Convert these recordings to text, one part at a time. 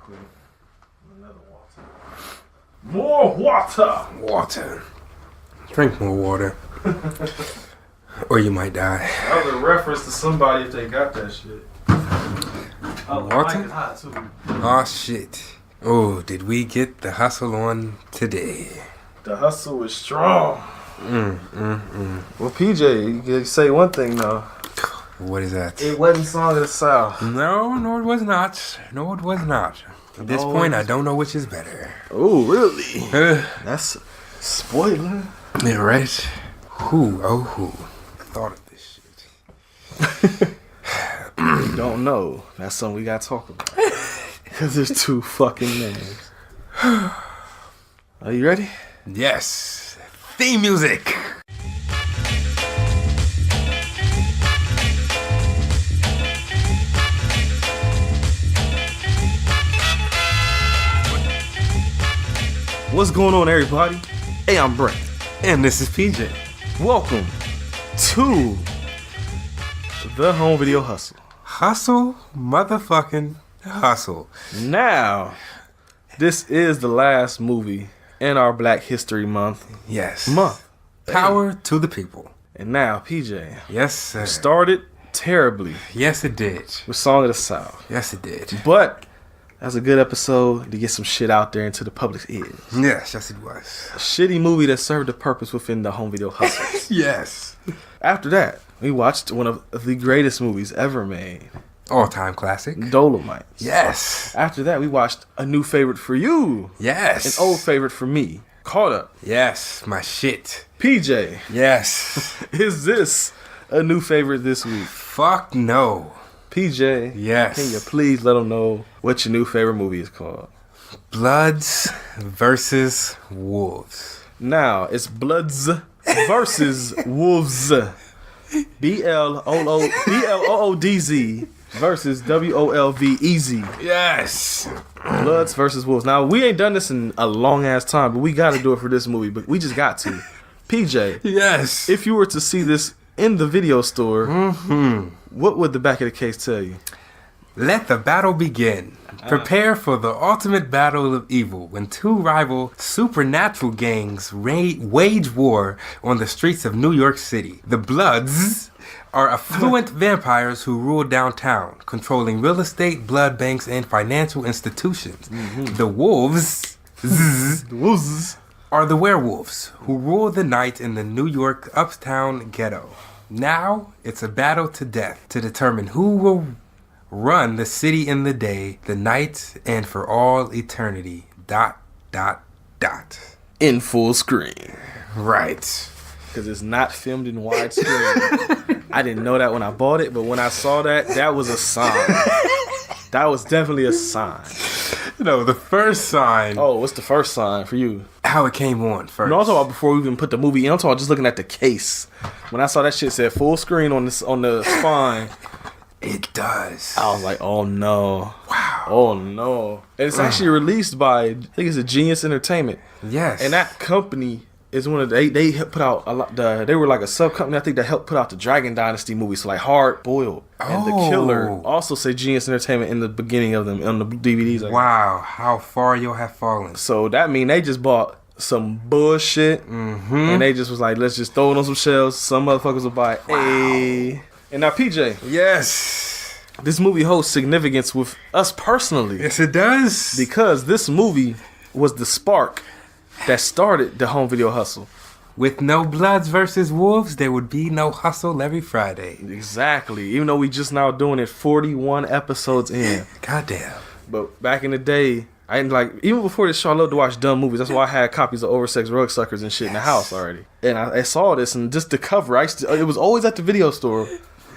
quick. Another water. More water! Water. Drink more water. Or you might die. That was a reference to somebody if they got that shit. Oh, Water? Mike is hot too. Oh, shit. Oh, did we get the hustle on today? The hustle is strong. Well, PJ, you say one thing though. What is that? It wasn't Song of the South. No, it was not. No, it was not. At this point, I don't know which is better. Oh, really? That's a spoiler. Yeah, right? Who thought of this shit? You don't know. That's something we gotta talk about. Because there's two fucking names. Are you ready? Yes. Theme music. What's going on, everybody? Hey, I'm Brent. And this is PJ. Welcome to the Home Video Hustle. Hustle, motherfucking hustle. Now, this is the last movie in our Black History Month. Yes. Power to the people. And now, PJ. Yes, sir. Started terribly. Yes, it did. With Song of the South. Yes, it did. But that's a good episode to get some shit out there into the public's ears. Yes, it was. A shitty movie that served a purpose within the home video hustle. Yes. After that, we watched one of the greatest movies ever made. All-time classic. Dolomite. Yes. After that, we watched a new favorite for you. Yes. An old favorite for me. Caught Up. Yes, my shit. PJ. Yes. Is this a new favorite this week? Fuck no. PJ. Yes. Can you please let them know what your new favorite movie is called? Bloodz versus Wolvez. Now, it's Bloodz versus Wolvez. Bloodz versus Wolvez. Yes. Bloodz versus Wolvez. Now, we ain't done this in a long ass time, but we got to do it for this movie. But we just got to. PJ. Yes. If you were to see this in the video store, what would the back of the case tell you? Let the battle begin. Prepare for the ultimate battle of evil when two rival supernatural gangs wage war on the streets of New York City. The Bloodz are affluent vampires who rule downtown, controlling real estate, blood banks, and financial institutions. The Wolves are the werewolves who rule the night in the New York uptown ghetto. Now, it's a battle to death to determine who will run the city in the day, the night, and for all eternity. ... In full screen. Right. Because it's not filmed in widescreen. I didn't know that when I bought it, but when I saw that, that was a sign. That was definitely a sign. No, the first sign. Oh, what's the first sign for you? How it came on first. No, I'm talking about before we even put the movie in. I'm talking about just looking at the case. When I saw that shit said full screen on the spine. It does. I was like, oh no. Wow. Oh no. And it's actually released by, I think it's a Genius Entertainment. Yes. And that company is one of they put out a lot. They were like a sub company, I think, that helped put out the Dragon Dynasty movies, so like Hard Boiled and The Killer. Also say Genius Entertainment in the beginning of them on the DVDs. Wow, how far you have fallen. So that mean they just bought some bullshit, and they just was like, let's just throw it on some shelves. Some motherfuckers will buy it. Wow. Hey. And now PJ, Yes. this movie holds significance with us personally. Yes, it does. Because this movie was the spark that started the home video hustle. With no Bloodz versus Wolves, there would be no hustle every Friday. Exactly. Even though we just now doing it 41 episodes in. Goddamn. But back in the day, I didn't like, even before this show, I loved to watch dumb movies. That's why I had copies of Oversex Rug Suckers and shit in the house already. And I saw this, and just the cover, it was always at the video store.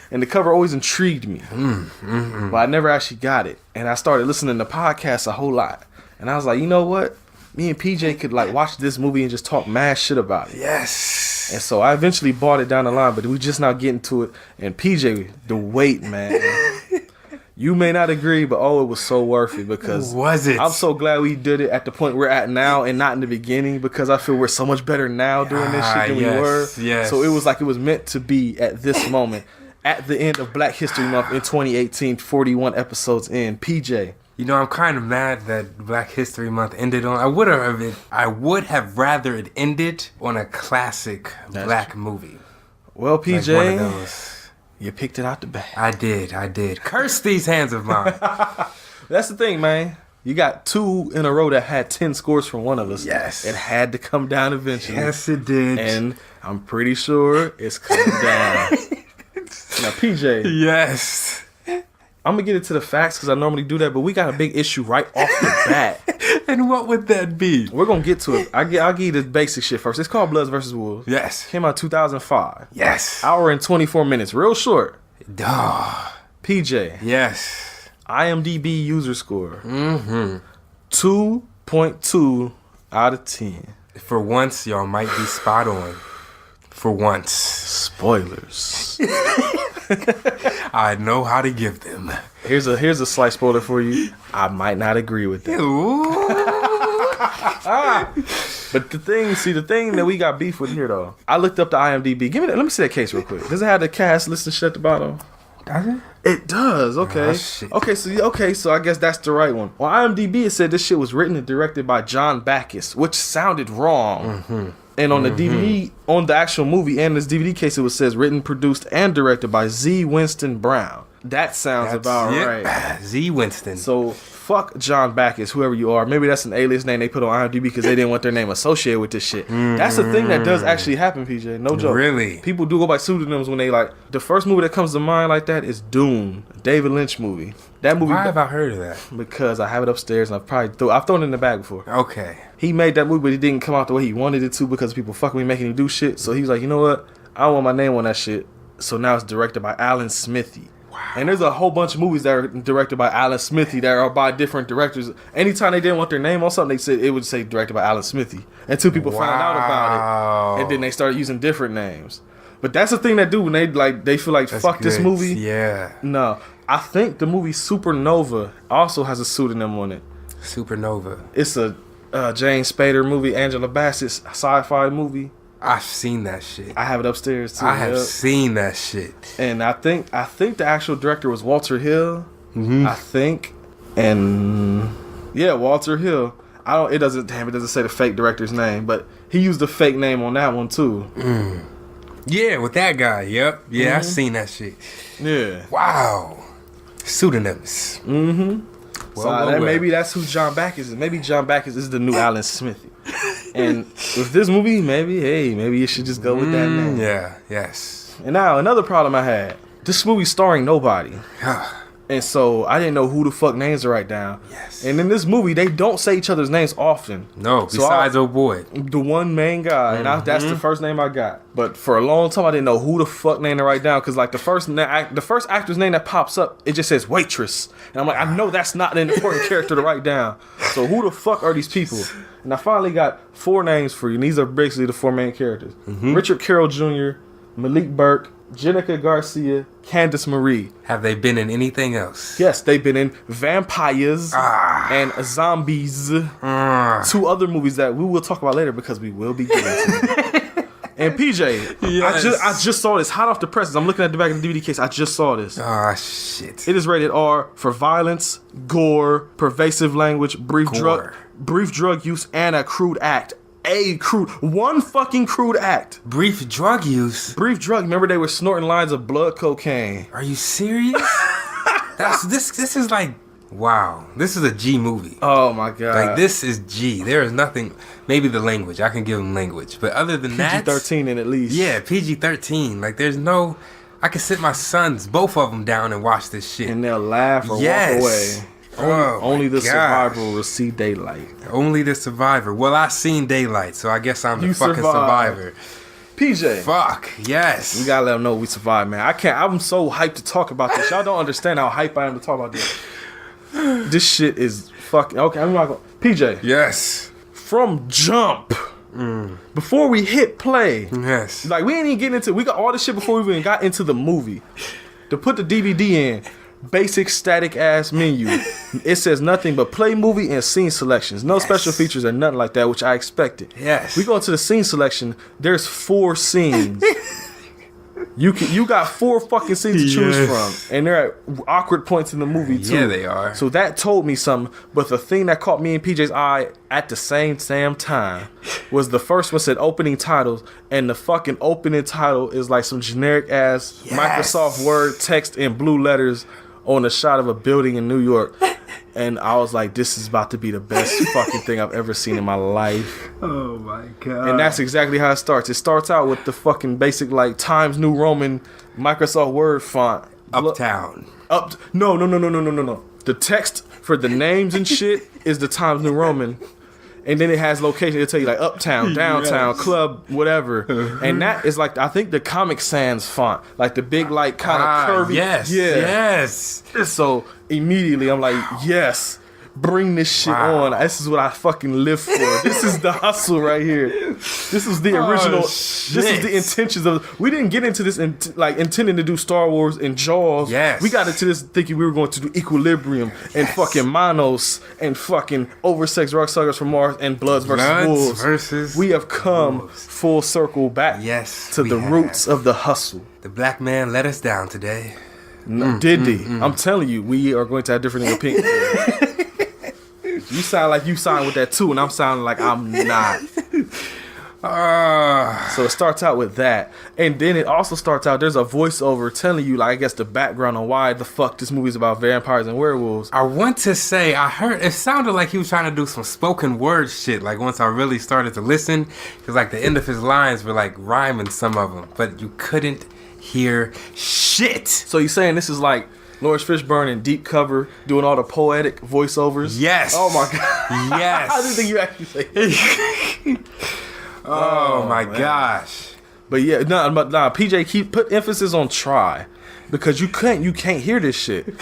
And the cover always intrigued me. But I never actually got it. And I started listening to podcasts a whole lot. And I was like, you know what? Me and PJ could like watch this movie and just talk mad shit about it. Yes. And so I eventually bought it down the line, but we just now getting to it. And PJ, the wait, man. You may not agree, but it was so worth it because was it? I'm so glad we did it at the point we're at now and not in the beginning, because I feel we're so much better now doing this shit than we were. Yes. So it was like it was meant to be at this moment. At the end of Black History Month in 2018, 41 episodes in. PJ, You know, I'm kind of mad that Black History Month ended on. I would have rather it ended on a classic black movie. Well, PJ, like one of those. You picked it out the bag. I did. Curse these hands of mine. That's the thing, man. You got 2 in a row that had 10 scores from one of us. Yes. It had to come down eventually. Yes, it did. And I'm pretty sure it's coming down. Now, PJ. Yes. I'm going to get into the facts because I normally do that, but we got a big issue right off the bat. And what would that be? We're going to get to it. I'll give you the basic shit first. It's called Bloodz vs. Wolves. Yes. Came out 2005. Yes. Hour and 24 minutes. Real short. Duh. PJ. Yes. IMDb user score. 2.2 out of 10. For once, y'all might be spot on. For once. Spoilers. I know how to give them. Here's a slight spoiler for you. I might not agree with that. But the thing that we got beef with here though. I looked up the IMDb. Let me see that case real quick. Does it have the cast list and shit at the bottom? Does it? It does. Okay. Oh, shit. So I guess that's the right one. On IMDb it said this shit was written and directed by John Backus, which sounded wrong. And on the DVD, on the actual movie and this DVD case, it says written, produced, and directed by Z. Winston Brown. That sounds about right. Z. Winston. So fuck John Backus, whoever you are. Maybe that's an alias name they put on IMDb because they didn't want their name associated with this shit. That's the thing that does actually happen, PJ. No joke. Really? People do go by pseudonyms when they like. The first movie that comes to mind like that is Dune, a David Lynch movie. That movie. Why have I heard of that? Because I have it upstairs and I've thrown it in the bag before. Okay. He made that movie, but it didn't come out the way he wanted it to because people fucking me making him do shit. So he was like, you know what? I don't want my name on that shit. So now it's directed by Alan Smithy. Wow. And there's a whole bunch of movies that are directed by Alan Smithy that are by different directors. Anytime they didn't want their name on something, they said it would say directed by Alan Smithy. Until people found out about it. And then they started using different names. But that's the thing they do when they feel like, fuck this movie. Yeah. No. I think the movie Supernova also has a pseudonym on it. Supernova. It's a James Spader movie, Angela Bassett's sci-fi movie. I've seen that shit. I have it upstairs too. I have seen that shit. And I think the actual director was Walter Hill. I think, and yeah, Walter Hill. It doesn't say the fake director's name, but he used the fake name on that one too. Yeah, with that guy. Yep. Yeah, I've seen that shit. Yeah. Wow. Pseudonyms. Well, maybe that's who John Backus is. Maybe John Backus is the new Alan Smithy. And with this movie, maybe you should just go with that name. Yeah, yes. And now, another problem I had. This movie's starring nobody. And so, I didn't know who the fuck names to write down. Yes. And in this movie, they don't say each other's names often. No, besides old boy. The one main guy. And that's the first name I got. But for a long time, I didn't know who the fuck name to write down. Because like the first actor's name that pops up, it just says waitress. And I'm like, I know that's not an important character to write down. So who the fuck are these people? And I finally got 4 names for you. And these are basically the 4 main characters. Richard Carroll Jr., Malik Burke, Jenica Garcia, Candice Marie. Have they been in anything else? Yes, they've been in Vampires and Zombies. 2 other movies that we will talk about later because we will be getting to. And PJ, yes. I just saw this hot off the presses. I'm looking at the back of the DVD case. I just saw this. Ah, shit. It is rated R for violence, gore, pervasive language, brief drug use, and a crude act. One fucking crude act. Brief drug use? Brief drug. Remember they were snorting lines of blood cocaine. Are you serious? This is like, wow. This is a G movie. Oh my god. Like this is G. There is nothing, maybe the language. I can give them language. But other than that. PG-13 in at least. Yeah, PG-13. Like there's no, I can sit my sons, both of them down and watch this shit. And they'll laugh or walk away. Only the survivor will see daylight. Only the survivor. Well, I seen daylight, so I guess I'm the fucking survivor. PJ. Fuck, yes. We gotta let them know we survived, man. I'm so hyped to talk about this. Y'all don't understand how hyped I am to talk about this. This shit is fucking... Okay, I'm not gonna... PJ. Yes. From jump. Before we hit play. Yes. Like, we ain't even getting into... We got all this shit before we even got into the movie. To put the DVD in... Basic static ass menu. It says nothing but play movie and scene selections. No special features or nothing like that, which I expected. Yes. We go into the scene selection. There's 4 scenes. You got 4 fucking scenes to choose from, and they're at awkward points in the movie too. Yeah, they are. So that told me something. But the thing that caught me and PJ's eye at the same time was the first one said opening titles, and the fucking opening title is like some generic ass Microsoft Word text in blue letters on a shot of a building in New York. And I was like, this is about to be the best fucking thing I've ever seen in my life. Oh my god. And that's exactly how it starts. It starts out with the fucking basic like Times New Roman Microsoft Word font. Uptown. No. The text for the names and shit is the Times New Roman. And then it has location. It'll tell you like uptown, downtown, club, whatever. And that is like, I think the Comic Sans font. Like the big like kind of curvy. Yes. So immediately I'm like, yes, bring this shit on. This is what I fucking live for. This is the hustle right here. This is the original. This is the intentions of. We didn't get into this intending to do Star Wars and Jaws. Yes. We got into this thinking we were going to do Equilibrium and fucking Manos and fucking Oversexed Rock Suckers from Mars and Bloodz versus Wolves. We have come full circle back to the roots of the hustle. The black man let us down today. Did he? I'm telling you, we are going to have different opinions. You sound like you signed with that too, and I'm sounding like I'm not. So it starts out with that, and then it also starts out. There's a voiceover telling you, like, I guess the background on why the fuck this movie's about vampires and werewolves. I want to say I heard it sounded like he was trying to do some spoken word shit. Like once I really started to listen, because like the end of his lines were like rhyming some of them, but you couldn't hear shit. So you're saying this is like Lawrence Fishburne in Deep Cover doing all the poetic voiceovers? Yes. Oh my god. Yes. I didn't think you actually say that. Oh my gosh. But yeah, PJ put emphasis on try. Because you can't hear this shit.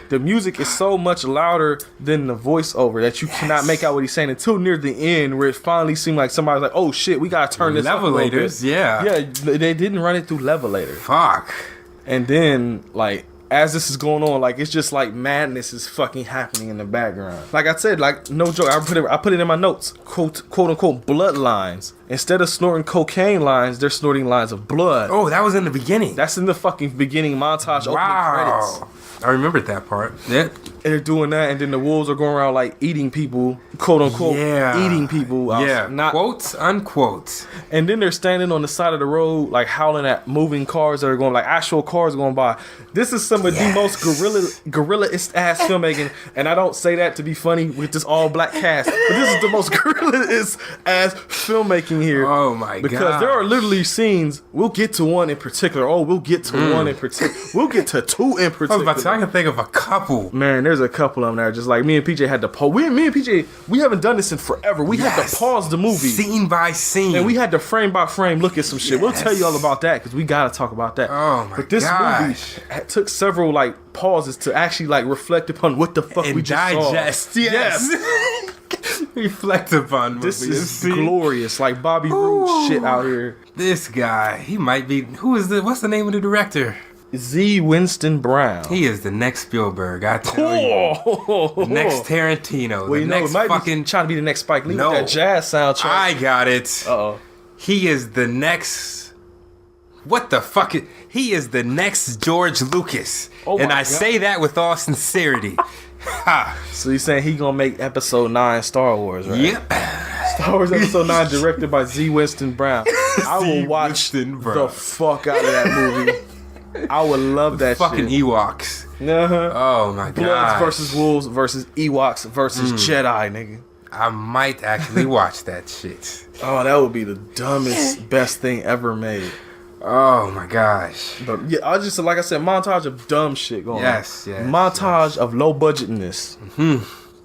The music is so much louder than the voiceover that you cannot make out what he's saying until near the end, where it finally seemed like somebody's like, "Oh shit, we gotta turn this up a little bit." Yeah, they didn't run it through Levelator. Fuck. And then like as this is going on, like it's just like madness is fucking happening in the background. Like I said, like no joke, I put it in my notes. Quote unquote blood lines. Instead of snorting cocaine lines, they're snorting lines of blood. Oh, that was in the beginning. That's in the fucking beginning montage opening credits. I remembered that part. Yeah. And they're doing that, and then the wolves are going around like eating people, quote unquote, eating people. Quote unquote. And then they're standing on the side of the road, like howling at moving cars that are going, like actual cars going by. This is some of the most guerrilla-ist ass filmmaking, and I don't say that to be funny with this all black cast, but this is the most guerrilla-ist ass filmmaking here. Oh my god! Because there are literally scenes. We'll get to one in particular. We'll get to one in particular. We'll get to two in particular. I was about to say, I can think of a couple. Man, there's a couple of them that are just like me and PJ had to pause. Me and PJ, we haven't done this in forever. We had to pause the movie scene by scene, and we had to frame by frame look at some shit. We'll tell you all about that because we gotta talk about that. Oh my But this movie took several like pauses to actually like reflect upon what the fuck and we just digest. saw. Yes. Reflect upon this is glorious, like Bobby Roode shit out here. This guy, he might be. What's the name of the director? Z. Winston Brown. He is the next Spielberg, I tell you. The next Tarantino. Well, the next might fucking be trying to be the next Spike Lee with that jazz soundtrack. I got it. Uh-oh. He is the next. What the fuck? He is the next George Lucas. Oh and my I God. say that with all sincerity. Ha. So you're saying he gonna make episode 9 Star Wars, right? Yep. Star Wars episode 9 directed by Z. Winston Brown. I will watch the fuck out of that movie. I would love that fucking shit. Ewoks. Uh-huh. Oh my god. Bloodz versus Wolves versus Ewoks versus Jedi, nigga. I might actually watch that shit. Oh, that would be the dumbest, best thing ever made. Oh my gosh. But yeah, I just, like I said, montage of dumb shit going on. Yes. Montage of low budgetness.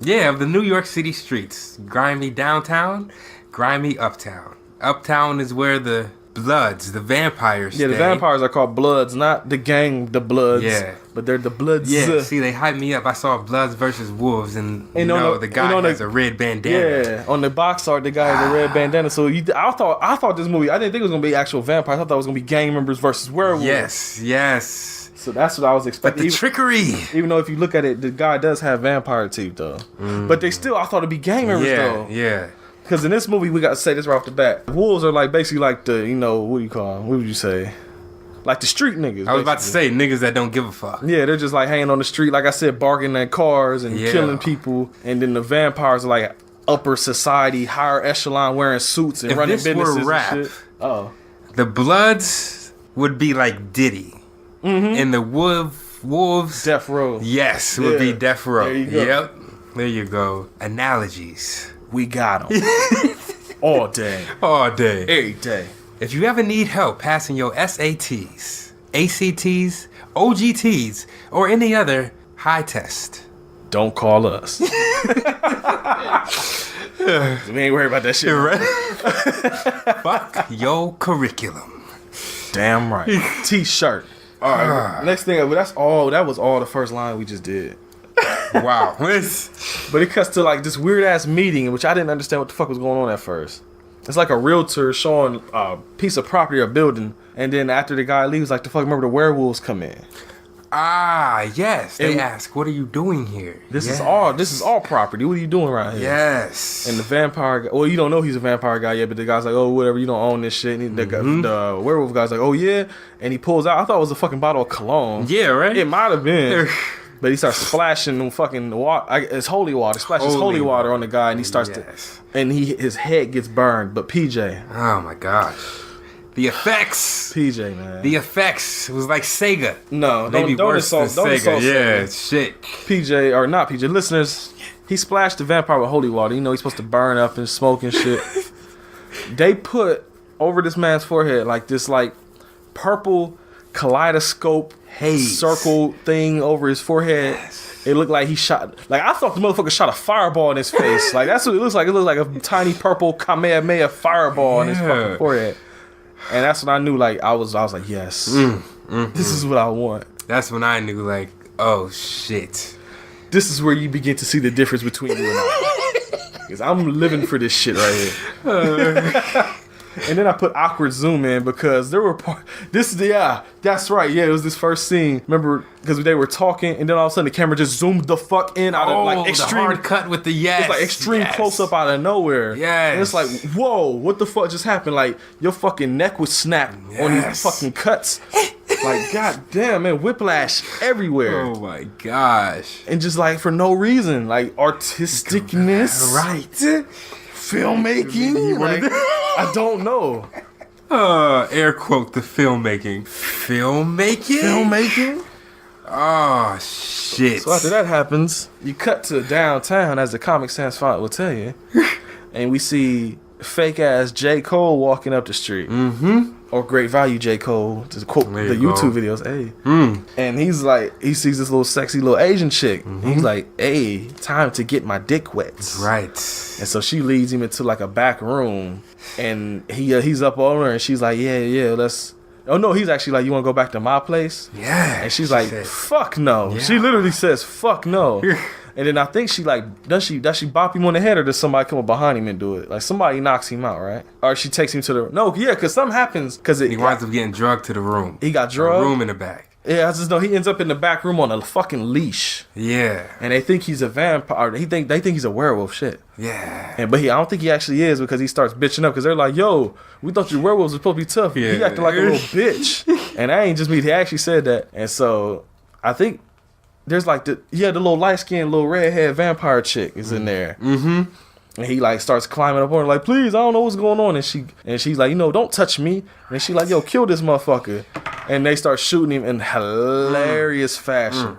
Yeah, of the New York City streets. Grimy downtown, grimy uptown. Uptown is where the Bloodz, the vampires stay. Yeah, the vampires are called Bloodz, not the gang, the Bloodz. Yeah. But they're the Bloodz. Yeah, see, they hyped me up. I saw Bloodz versus Wolves, and you know, the guy has a red bandana. Yeah, on the box art, the guy has a red bandana. So I thought this movie, I didn't think it was going to be actual vampires. I thought it was going to be gang members versus werewolves. Yes. So that's what I was expecting. But the trickery. Even though if you look at it, the guy does have vampire teeth, though. But they still, I thought it'd be gang members, though. Yeah. Because in this movie, we got to say this right off the bat. Wolves are like basically like the, what do you call them? What would you say? like the street niggas. I was about to say niggas that don't give a fuck. Yeah, they're just like hanging on the street, like I said, bargaining at cars and killing people. And then the vampires are like upper society, higher echelon, wearing suits and running businesses and shit. Oh, the Bloodz would be like Diddy, and the Wolvez, Death Row. Yes, would be Death Row. There you go. Yep, there you go. Analogies. We got them all day, every day. If you ever need help passing your SATs, ACTs, OGTs, or any other high test, don't call us. We ain't worried about that shit. Right? Fuck your curriculum. Damn right. T-shirt. All right. Next thing, that's all. That was all the first line we just did. Wow. But it cuts to like this weird ass meeting, which I didn't understand what the fuck was going on at first. It's like a realtor showing a piece of property or building, and then after the guy leaves, like the fuck, remember the werewolves come in. Ah, yes. They ask, "What are you doing here?" This is all property. What are you doing around here? Yes. And the vampire guy, well, you don't know he's a vampire guy yet, but the guy's like, "Oh, whatever, you don't own this shit." And the werewolf guy's like, "Oh yeah," and he pulls out. I thought it was a fucking bottle of cologne. Yeah, right. It might have been. But he starts splashing fucking water. It's holy water. Splashes holy water on the guy, and he starts to, and his head gets burned. But PJ, oh my gosh, the effects. PJ, man, the effects. It was like Sega. No, maybe don't worse than Sega. Yeah, shit. PJ or not PJ, listeners. He splashed the vampire with holy water. You know he's supposed to burn up and smoke and shit. They put over this man's forehead like this, like purple kaleidoscope haze circle thing over his forehead. Yes. It looked like he shot, like I thought the motherfucker shot a fireball in his face. Like that's what it looks like. It looks like a tiny purple Kamehameha fireball in his fucking forehead. And that's when I knew, like I was like, yes, this is what I want. That's when I knew, like, oh shit. This is where you begin to see the difference between you and I. Because I'm living for this shit right here. And then I put awkward zoom in because there were that's right. Yeah, it was this first scene. Remember, because they were talking, and then all of a sudden the camera just zoomed the fuck in out of like extreme the hard cut with the It's like extreme close up out of nowhere. Yes. And it's like, whoa, what the fuck just happened? Like your fucking neck was snapped on these fucking cuts. Like, god damn, man, whiplash everywhere. Oh my gosh. And just like for no reason, like artisticness, right? Filmmaking, like, I don't know. Air quote the filmmaking. Filmmaking? Oh shit. So after that happens, you cut to downtown, as the Comic Sans font will tell you, and we see fake ass J. Cole walking up the street. Or Great Value J. Cole, to quote the YouTube videos. Hey. And he's like, he sees this little sexy little Asian chick. He's like, hey, time to get my dick wet. Right. And so she leads him into like a back room, and he's up on her, and she's like, yeah, let's. Oh no, he's actually like, you want to go back to my place? Yeah. And she's like, fuck no. Yeah. She literally says, fuck no. And then I think she like, does she bop him on the head, or does somebody come up behind him and do it? Like somebody knocks him out, right? Or she takes him to the because something happens he winds up getting drugged to the room. He got drugged. A room in the back. Yeah, I just know he ends up in the back room on a fucking leash. Yeah. And they think he's a vampire. They think he's a werewolf. Shit. Yeah. But I don't think he actually is, because he starts bitching up because they're like, yo, we thought your werewolves were supposed to be tough. Yeah. He acted like a little bitch. And that ain't just me. He actually said that. And so I think there's like the little light skinned little redhead vampire chick is in there. And he like starts climbing up on her like, please, I don't know what's going on. And she's like, don't touch me. And she's like, yo, kill this motherfucker. And they start shooting him in hilarious fashion.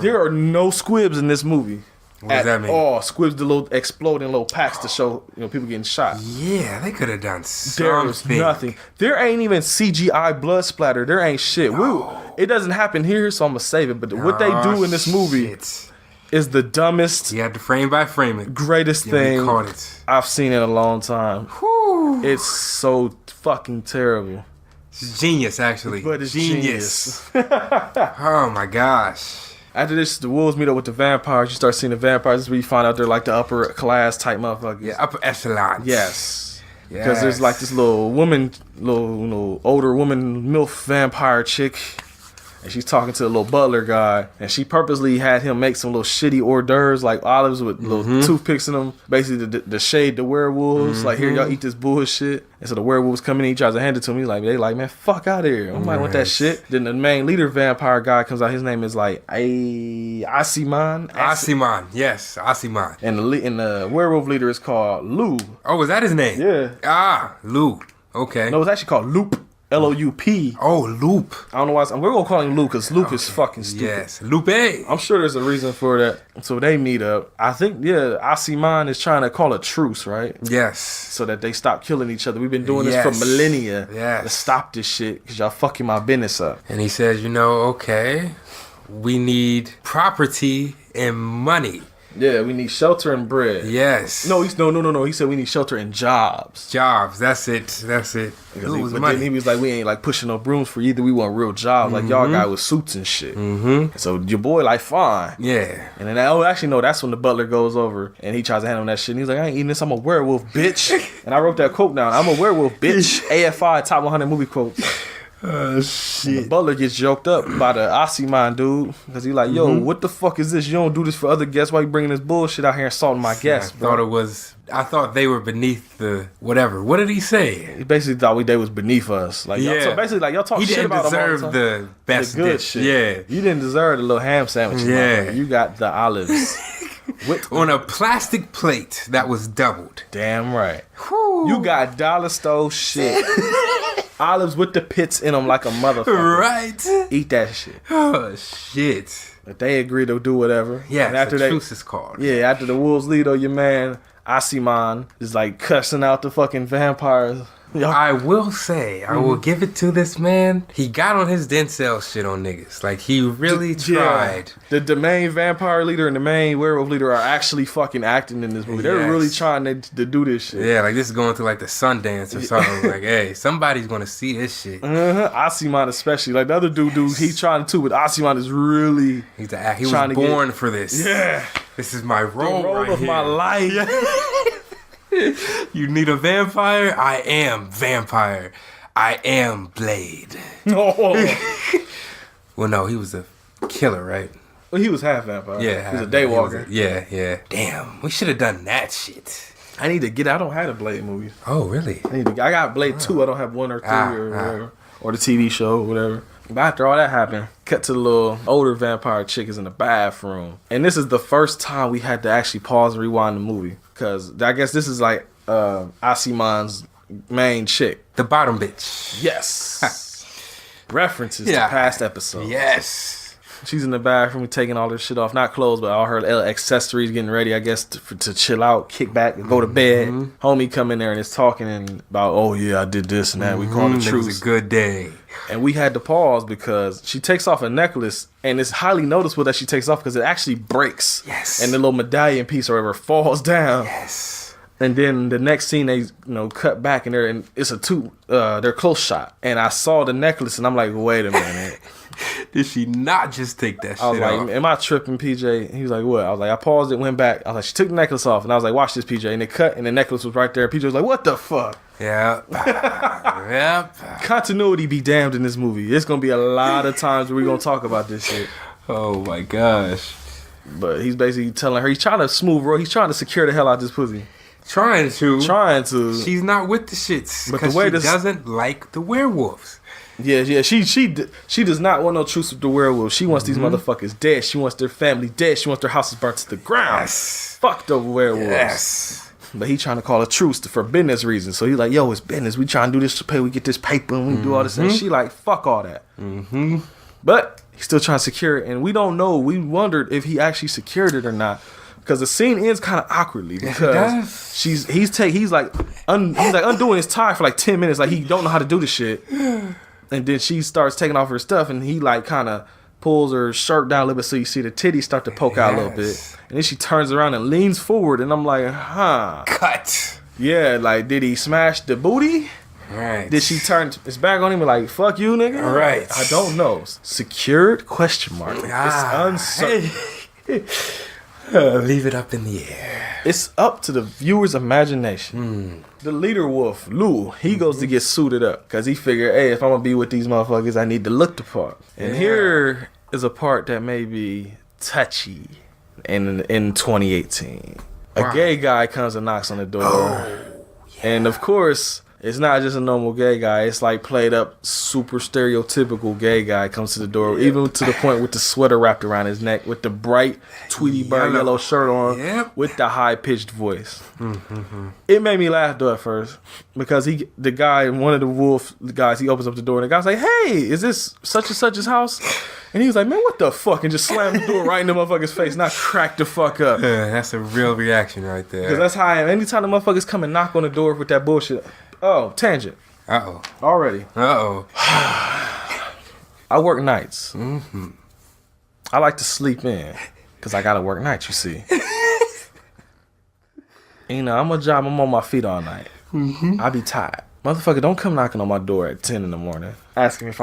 There are no squibs in this movie. What does that mean? Oh, squibs, the little exploding little packs to show people getting shot. Yeah, they could have done something. There's nothing. There ain't even CGI blood splatter. There ain't shit. No. It doesn't happen here, so I'm gonna save it. But what they do in this movie is the dumbest. You have to frame by frame it. Greatest thing I've seen in a long time. Whew. It's so fucking terrible. It's genius, actually. But it's genius. Oh my gosh. After this, the wolves meet up with the vampires. You start seeing the vampires. This is where you find out they're like the upper class type motherfuckers. Yeah, upper echelon. Yes. Because there's like this little woman, little older woman, MILF vampire chick. and she's talking to the little butler guy, and she purposely had him make some little shitty hors d'oeuvres, like olives with little toothpicks in them, basically to shade the werewolves. Like, here, y'all eat this bullshit. And so the werewolves come in, he tries to hand it to me. They like, man, fuck out of here. I'm like, what that shit? Then the main leader vampire guy comes out. His name is like Asiman. Asiman, yes, Asiman. And the werewolf leader is called Lou. Oh, is that his name? Yeah. Ah, Lou. Okay. No, it's actually called Loop. L-O-U-P. Oh, Loop. I don't know why. We're going to call him Luke because Luke is fucking stupid. Yes, Lupe. I'm sure there's a reason for that. So they meet up. I think, Asiman is trying to call a truce, right? Yes. So that they stop killing each other. We've been doing this for millennia. Yes. To stop this shit because y'all fucking my business up. And he says, okay, we need property and money. Yeah, we need shelter and bread. Yes. No. He said we need shelter and jobs. Jobs. That's it. But then he was like, we ain't like pushing no brooms for either. We want real jobs. Like y'all got with suits and shit. So your boy like, fine. Yeah. And then that's when the butler goes over and he tries to hand him that shit. And he's like, I ain't eating this. I'm a werewolf, bitch. And I wrote that quote down. I'm a werewolf, bitch. AFI top 100 movie quotes. Oh, shit. The butler gets joked up by the Asiman dude because he like, yo, what the fuck is this? You don't do this for other guests. Why you bringing this bullshit out here insulting my guests, bro? I thought they were beneath the whatever. What did he say? He basically thought they was beneath us. Like, so basically, like, y'all talk shit about him all the time. He didn't deserve the best good dish. shit. Yeah. You didn't deserve the little ham sandwich. Yeah. You got the olives. On a plastic plate that was doubled. Damn right. Whew. You got dollar store shit. Olives with the pits in them like a motherfucker. Right. Eat that shit. Oh, shit. But they agree to do whatever. Yeah, and after the truce is called. Yeah, after the wolves lead, your man, Asiman, is like cussing out the fucking vampires. I will say, I will give it to this man. He got on his Denzel shit on niggas. Like, he really tried. The main vampire leader and the main werewolf leader are actually fucking acting in this movie. They're really trying to do this shit. Yeah, like this is going to like the Sundance or something. Like, hey, somebody's going to see this shit. Asiman especially. Like the other dude, he's trying to, but Asiman is really he was born for this. Yeah. This is my role, the role right of here. my life. You need a vampire? I am vampire. I am Blade. Oh. Well, no, he was a killer, right? Well, he was half vampire. Yeah. He was a daywalker. Yeah. Damn, we should have done that shit. I need to I don't have the Blade movies. Oh, really? I got Blade 2. I don't have 1 or 3 or whatever. Or the TV show or whatever. But after all that happened, cut to the little older vampire chick is in the bathroom. And this is the first time we had to actually pause and rewind the movie. Because I guess this is like Asiman's main chick. The bottom bitch. Yes. References to past episodes. Yes. She's in the bathroom taking all her shit off. Not clothes, but all her accessories, getting ready, I guess, to chill out, kick back, and go to bed. Homie come in there and is talking about, oh, yeah, I did this and that. We called the truce. It was a good day. And we had to pause because she takes off a necklace, and it's highly noticeable that she takes off because it actually breaks. Yes. And the little medallion piece or whatever falls down. Yes. And then the next scene, they cut back, and it's they're close shot. And I saw the necklace, and I'm like, wait a minute. Did she not just take that shit off? I was like, am I tripping, PJ? He was like, what? I was like, I paused it, went back. I was like, she took the necklace off. And I was like, watch this, PJ. And it cut, and the necklace was right there. PJ was like, what the fuck? Yeah. Yep. Continuity be damned in this movie. It's going to be a lot of times where we're going to talk about this shit. Oh, my gosh. But he's basically telling her, he's trying to smooth roll. He's trying to secure the hell out this pussy. Trying to. She's not with the shits. But the way she doesn't like the werewolves. Yeah. She does not want no truce with the werewolves. She wants these motherfuckers dead. She wants their family dead. She wants their houses burnt to the ground. Yes. Fuck the werewolves. Yes. But he trying to call a truce for business reasons. So he's like, yo, it's business. We trying to do this to pay. We get this paper and we do all this. And she like, fuck all that. But he's still trying to secure it. And we don't know. We wondered if he actually secured it or not. Because the scene ends kind of awkwardly because he's like undoing his tie for like 10 minutes, like he don't know how to do the shit, and then she starts taking off her stuff, and he like kind of pulls her shirt down a little bit so you see the titties start to poke out a little bit, and then she turns around and leans forward, and I'm like, cut. Yeah, like did he smash the booty? Right. Did she turn his back on him and like fuck you, nigga? Right. I don't know. Secured? Question mark. It's uncertain. Leave it up in the air. It's up to the viewer's imagination. The leader wolf, Lou, he goes to get suited up because he figured, hey, if I'm gonna be with these motherfuckers, I need to look the part. And here is a part that may be touchy in 2018. A gay guy comes and knocks on the door. And of course, it's not just a normal gay guy. It's like played up, super stereotypical gay guy comes to the door, even to the point with the sweater wrapped around his neck, with the bright Tweety Bird yellow shirt on, with the high pitched voice. It made me laugh though at first because the guy, one of the wolf guys, he opens up the door and the guy's like, "Hey, is this such and such's house?" And he was like, "Man, what the fuck?" And just slammed the door right in the motherfucker's face, not crack the fuck up. That's a real reaction right there. Because that's how I am. Anytime the motherfuckers come and knock on the door with that bullshit. Oh, tangent. Uh-oh. Already. Uh-oh. I work nights. I like to sleep in because I got to work nights, you see. You know, I'm on my feet all night. I be tired. Motherfucker, don't come knocking on my door at 10 in the morning asking me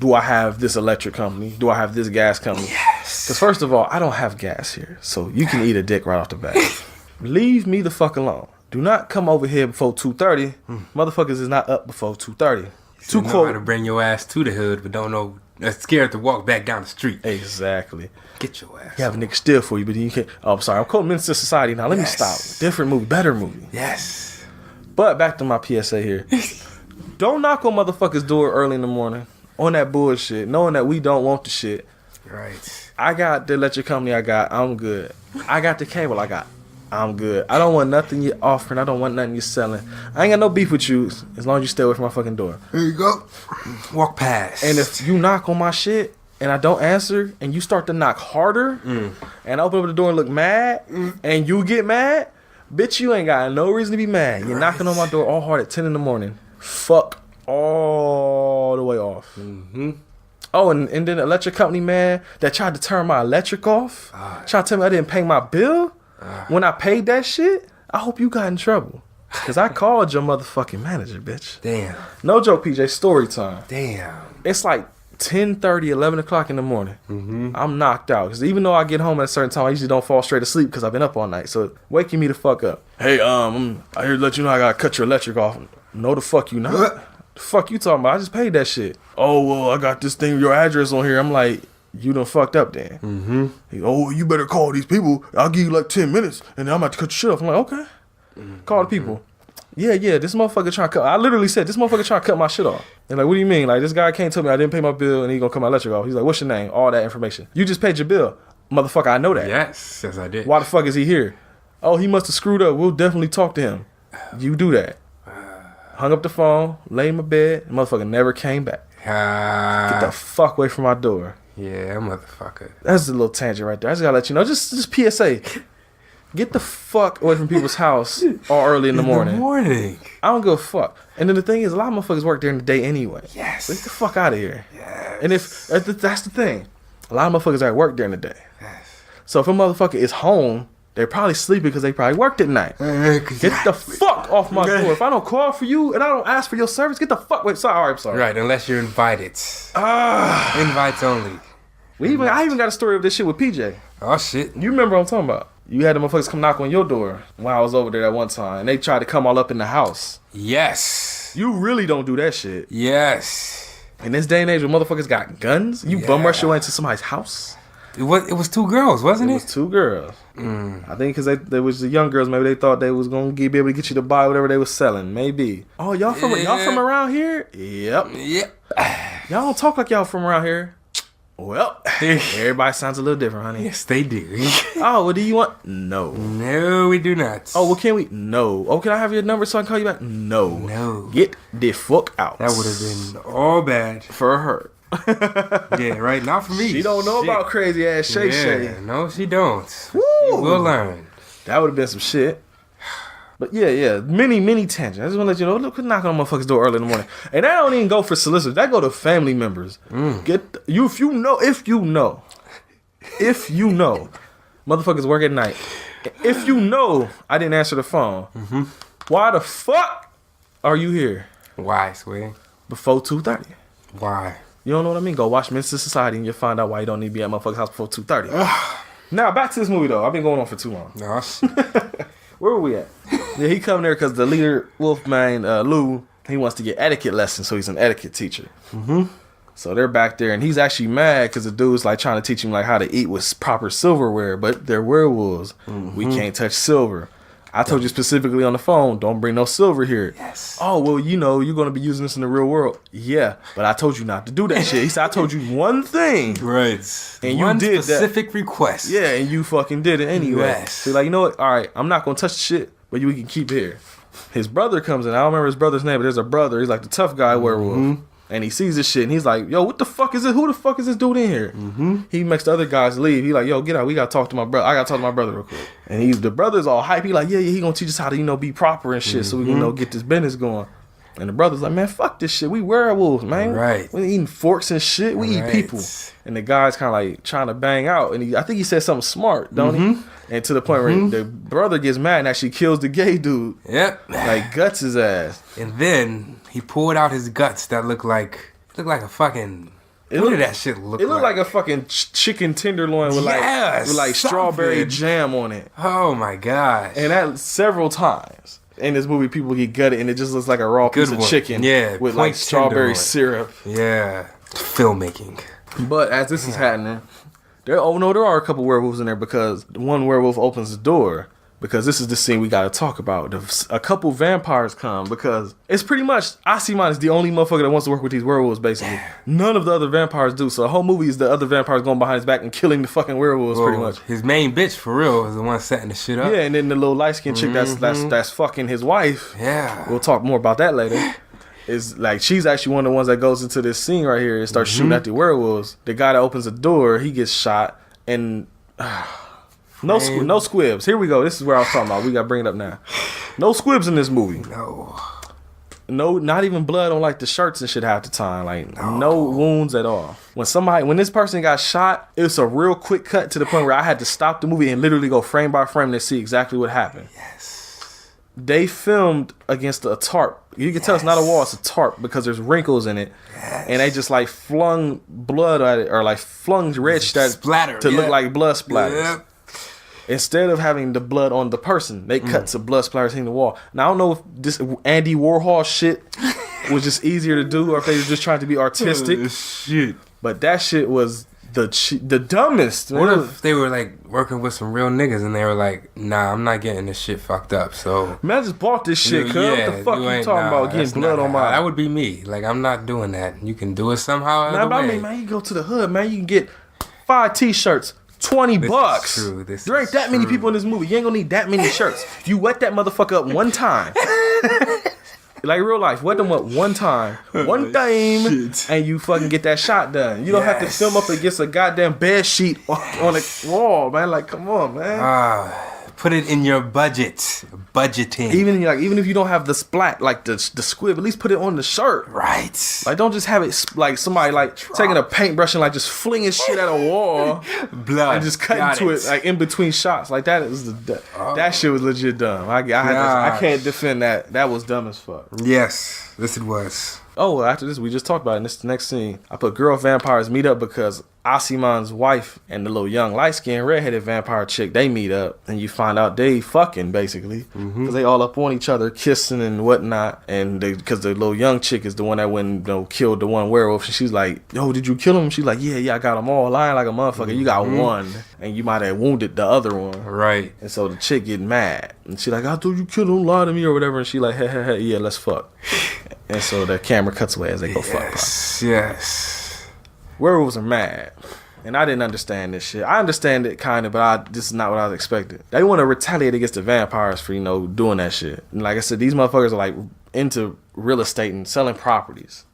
do I have this electric company? Do I have this gas company? Yes. Because first of all, I don't have gas here, so you can eat a dick right off the bat. Leave me the fuck alone. Do not come over here before 2:30. Motherfuckers is not up before 2:30. Too cold. Know how to bring your ass to the hood, but don't know. Scared to walk back down the street. Exactly. Get your ass. You have a nigga steal for you, but then you can't. Oh, I'm sorry. I'm quoting Minister Society now. Let me stop. Different movie, better movie. Yes. But back to my PSA here. Don't knock on motherfuckers' door early in the morning on that bullshit, knowing that we don't want the shit. Right. I got the electric company I'm good. I got the cable I'm good. I don't want nothing you're offering. I don't want nothing you're selling. I ain't got no beef with you as long as you stay away from my fucking door. There you go. Walk past. And if you knock on my shit and I don't answer and you start to knock harder and I open up the door and look mad and you get mad, bitch, you ain't got no reason to be mad. You're knocking on my door all hard at 10 in the morning. Fuck all the way off. Oh, and then the electric company man that tried to turn my electric off, tried to tell me I didn't pay my bill. When I paid that shit, I hope you got in trouble. Because I called your motherfucking manager, bitch. Damn. No joke, PJ. Story time. Damn. It's like 10:30, 11 o'clock in the morning. I'm knocked out. Because even though I get home at a certain time, I usually don't fall straight asleep because I've been up all night. So waking me the fuck up. Hey, I'm here to let you know I got to cut your electric off. No, the fuck you not. The fuck you talking about? I just paid that shit. Oh, well, I got this thing, your address on here. I'm like... You done fucked up then. Oh, you better call these people. I'll give you like 10 minutes and then I'm about to cut your shit off. I'm like, okay. Call the people. Yeah, this motherfucker trying to cut. I literally said, this motherfucker trying to cut my shit off. And like, what do you mean? Like, this guy can't tell me I didn't pay my bill and he gonna cut my electric off. He's like, what's your name? All that information. You just paid your bill. Motherfucker, I know that. Yes, I did. Why the fuck is he here? Oh, he must have screwed up. We'll definitely talk to him. You do that. Hung up the phone, lay in my bed. The motherfucker never came back. Get the fuck away from my door. Yeah, motherfucker. That's a little tangent right there. I just gotta let you know. Just PSA. Get the fuck away from people's house all early in the morning. I don't give a fuck. And then the thing is, a lot of motherfuckers work during the day anyway. Yes. So get the fuck out of here. Yes. And if that's the thing, a lot of motherfuckers are at work during the day. Yes. So if a motherfucker is home, they're probably sleeping because they probably worked at night. Get the fuck off my door. If I don't call for you and I don't ask for your service, get the fuck away. Sorry, I'm sorry. Right, unless you're invited. Invites only. I even got a story of this shit with PJ. Oh, shit. You remember what I'm talking about. You had the motherfuckers come knock on your door when I was over there that one time. And they tried to come all up in the house. Yes. You really don't do that shit. Yes. In this day and age where motherfuckers got guns, you bum rush your way into somebody's house. It was two girls, wasn't it? It was two girls. I think because they was the young girls. Maybe they thought they was gonna be able to get you to buy whatever they was selling. Maybe. Oh, y'all from around here? Yep. Y'all don't talk like y'all from around here. Well, everybody sounds a little different, honey. Yes, they do. Oh, what do you want? No. No, we do not. Oh, well, can we? No. Oh, can I have your number so I can call you back? No. No. Get the fuck out. That would have been all bad. For her. Yeah, right. Not for me. She don't know about crazy ass Shay Shay. No, she don't. Woo. She will learn. That would have been some shit. But yeah. Many tangents. I just want to let you know, look, quit knocking on motherfuckers' door early in the morning. And that don't even go for solicitors. That go to family members. If you know, motherfuckers work at night. If you know I didn't answer the phone, why the fuck are you here? Why, swear? Before 2:30. Why? You don't know what I mean? Go watch Minister Society and you'll find out why you don't need to be at motherfucker's house before 2:30. Now back to this movie though. I've been going on for too long. No, shit. Where were we at? Yeah, he come there because the leader, Wolfman Lou, he wants to get etiquette lessons, so he's an etiquette teacher. Mm-hmm. So they're back there, and he's actually mad because the dude's like trying to teach him like how to eat with proper silverware, but they're werewolves. Mm-hmm. We can't touch silver. I told you specifically on the phone, don't bring no silver here. Yes. Oh, well, you know, you're going to be using this in the real world. Yeah, but I told you not to do that shit. He said, I told you one thing. Right. And one you did specific that. request. Yeah, and you fucking did it anyway. Yes. So like, you know what? All right, I'm not going to touch the shit, but we can keep it here. His brother comes in. I don't remember his brother's name, but there's a brother. He's like the tough guy werewolf. Mm-hmm. And he sees this shit, and he's like, yo, what the fuck is this? Who the fuck is this dude in here? Mm-hmm. He makes the other guys leave. He like, yo, get out. We got to talk to my brother. I got to talk to my brother real quick. And the brother's all hype. He like, yeah, he going to teach us how to, be proper and shit so we can, get this business going. And the brother's like, man, fuck this shit. We werewolves, man. Right. We eating forks and shit. We eat people. And the guy's kind of like trying to bang out. And I think he said something smart, don't he? And to the point where the brother gets mad and actually kills the gay dude. Yep. Like, guts his ass. And then he pulled out his guts that looked like a fucking... What did that shit look like? It looked like a fucking chicken tenderloin with like strawberry jam on it. Oh my gosh. And that several times. In this movie, people get gutted and it just looks like a raw piece of chicken with like strawberry syrup. Yeah. Filmmaking. But as this is happening, there are a couple werewolves in there because one werewolf opens the door. Because this is the scene we got to talk about. A couple vampires come because it's pretty much Asiman is the only motherfucker that wants to work with these werewolves, basically. None of the other vampires do. So the whole movie is the other vampires going behind his back and killing the fucking werewolves, pretty much. His main bitch, for real, is the one setting the shit up. Yeah, and then the little light-skinned chick that's fucking his wife. Yeah. We'll talk more about that later. Is like she's actually one of the ones that goes into this scene right here and starts shooting at the werewolves. The guy that opens the door, he gets shot and... No squibs. Here we go. This is where I was talking about. We got to bring it up now. No squibs in this movie. No, not even blood on like the shirts and shit half the time. Like no wounds at all. When this person got shot, it's a real quick cut to the point where I had to stop the movie and literally go frame by frame to see exactly what happened. Yes. They filmed against a tarp. You can tell it's not a wall, it's a tarp because there's wrinkles in it. Yes. And they just like flung blood at it or like flung red splatter to look like blood splatters. Yep. Instead of having the blood on the person, they cut to blood splatters hitting the wall. Now, I don't know if this Andy Warhol shit was just easier to do or if they were just trying to be artistic. Shit. But that shit was the dumbest. Man. What if they were like working with some real niggas and they were like, nah, I'm not getting this shit fucked up. So man, I just bought this shit, cuz. What the fuck you talking about getting blood on my... That would be me. Like, I'm not doing that. You can do it somehow. I mean, man, you go to the hood, man, you can get 5 t-shirts. $20. True. There ain't that many people in this movie. You ain't gonna need that many shirts. You wet that motherfucker up one time. Like real life, wet them up one time, one time, and you fucking get that shot done. You don't have to film up against a goddamn bed sheet on a wall, man. Like, come on, man. Put it in your budget. Budgeting. Even if you don't have the splat, like the squib, at least put it on the shirt. Right. Like, don't just have it like somebody like taking a paintbrush and like just flinging shit at a wall, blood, and just cutting to it like in between shots. Like that is that shit was legit dumb. I can't defend that. That was dumb as fuck. Yes, this it was. Oh, after this, we just talked about it in this next scene. I put girl vampires meet up because Asiman's wife and the little young light-skinned redheaded vampire chick, they meet up. And you find out they fucking, basically. Because they all up on each other, kissing and whatnot. And because the little young chick is the one that went and killed the one werewolf. And she's like, yo, did you kill him? She's like, yeah, I got them all. Lying like a motherfucker. You got one. And you might have wounded the other one. Right. And so the chick getting mad. And she's like, I thought you killed him, lie to me or whatever. And she like, hey, yeah, let's fuck. And so the camera cuts away as they go fuck. Yes. Werewolves are mad. And I didn't understand this shit. I understand it kind of, but this is not what I was expecting. They want to retaliate against the vampires for, doing that shit. And like I said, these motherfuckers are like into real estate and selling properties.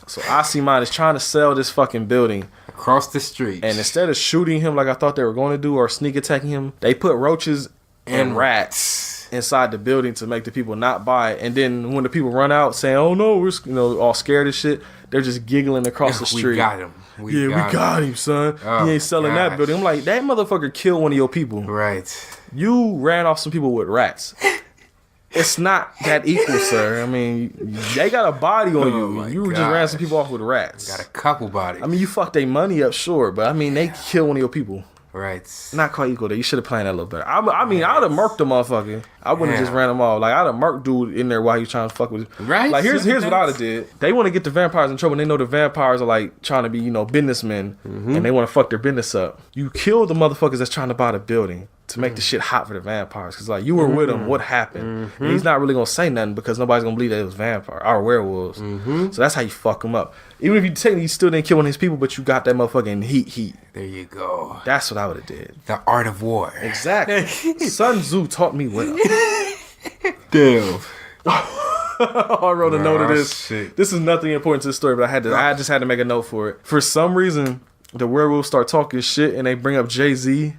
So Asiman is trying to sell this fucking building across the street. And instead of shooting him like I thought they were going to do or sneak attacking him, they put roaches and rats inside the building to make the people not buy it. And then when the people run out saying, oh no, we're all scared of shit, they're just giggling across the street. We got him. We got him, son. He ain't selling that building. I'm like, that motherfucker killed one of your people. Right. You ran off some people with rats. It's not that equal, sir. I mean, they got a body on you. You just ran some people off with rats. Got a couple bodies. I mean, you fucked their money up, sure, but I mean, they killed one of your people. Right. Not quite equal. You should have planned that a little better. I mean, I'd have murked the motherfucker. I wouldn't have just ran him off. Like, I'd have murked dude in there while he was trying to fuck with him. Right. Like, here's what I'd have did. They want to get the vampires in trouble. And they know the vampires are, like, trying to be, businessmen. And they want to fuck their business up. You kill the motherfuckers that's trying to buy the building to make the shit hot for the vampires. Because, like, you were with him. What happened? And he's not really going to say nothing because nobody's going to believe that it was vampire or werewolves. So that's how you fuck him up. Even if you technically still didn't kill one of his people, but you got that motherfucking heat. There you go. That's what I would have did. The art of war. Exactly. Sun Tzu taught me well. Damn. I wrote a note of this. Shit. This is nothing important to the story, but I just had to make a note for it. For some reason, the werewolves start talking shit and they bring up Jay-Z.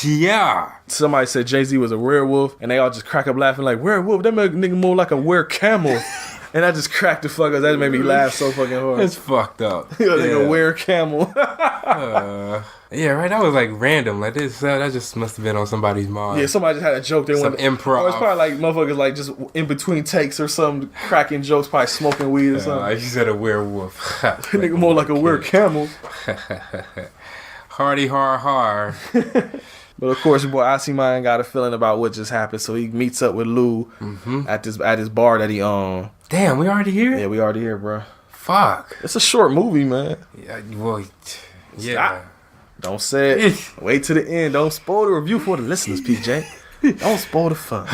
Yeah. Somebody said Jay-Z was a werewolf and they all just crack up laughing like, werewolf? That make a nigga more like a were-camel. And I just cracked the fuck up. That made me laugh so fucking hard. It's fucked up. Nigga were-camel. Yeah, right. That was like random. Like this, that just must have been on somebody's mind. Yeah, somebody just had a joke. They Some improv. Or it's probably like motherfuckers like just in between takes or some cracking jokes, probably smoking weed or something. Like you said, a werewolf. Nigga more like a were-camel. Hardy har. But of course, your boy Asiman got a feeling about what just happened, so he meets up with Lou at this bar that he owned. Damn, we already here? Yeah, we already here, bro. Fuck. It's a short movie, man. Yeah, well, yeah. Stop. Don't say it. Wait to the end. Don't spoil the review for the listeners, PJ. Don't spoil the fun.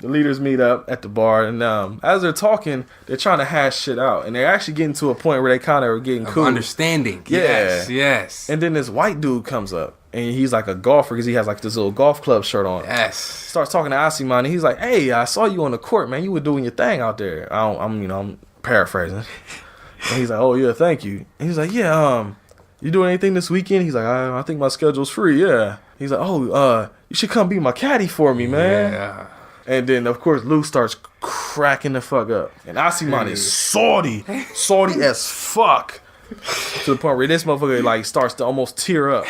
The leaders meet up at the bar, and as they're talking, they're trying to hash shit out, and they're actually getting to a point where they kind of are getting cool. Understanding. Yeah. Yes. And then this white dude comes up, and he's like a golfer because he has like this little golf club shirt on. Yes. Starts talking to Asiman, and he's like, "Hey, I saw you on the court, man. You were doing your thing out there." I'm paraphrasing. And he's like, "Oh yeah, thank you." And he's like, "Yeah, you doing anything this weekend?" He's like, I think my schedule's free, yeah. He's like, "Oh, you should come be my caddy for me, man." Yeah. And then, of course, Lou starts cracking the fuck up. And Asiman is salty as fuck. To the point where this motherfucker, like, starts to almost tear up.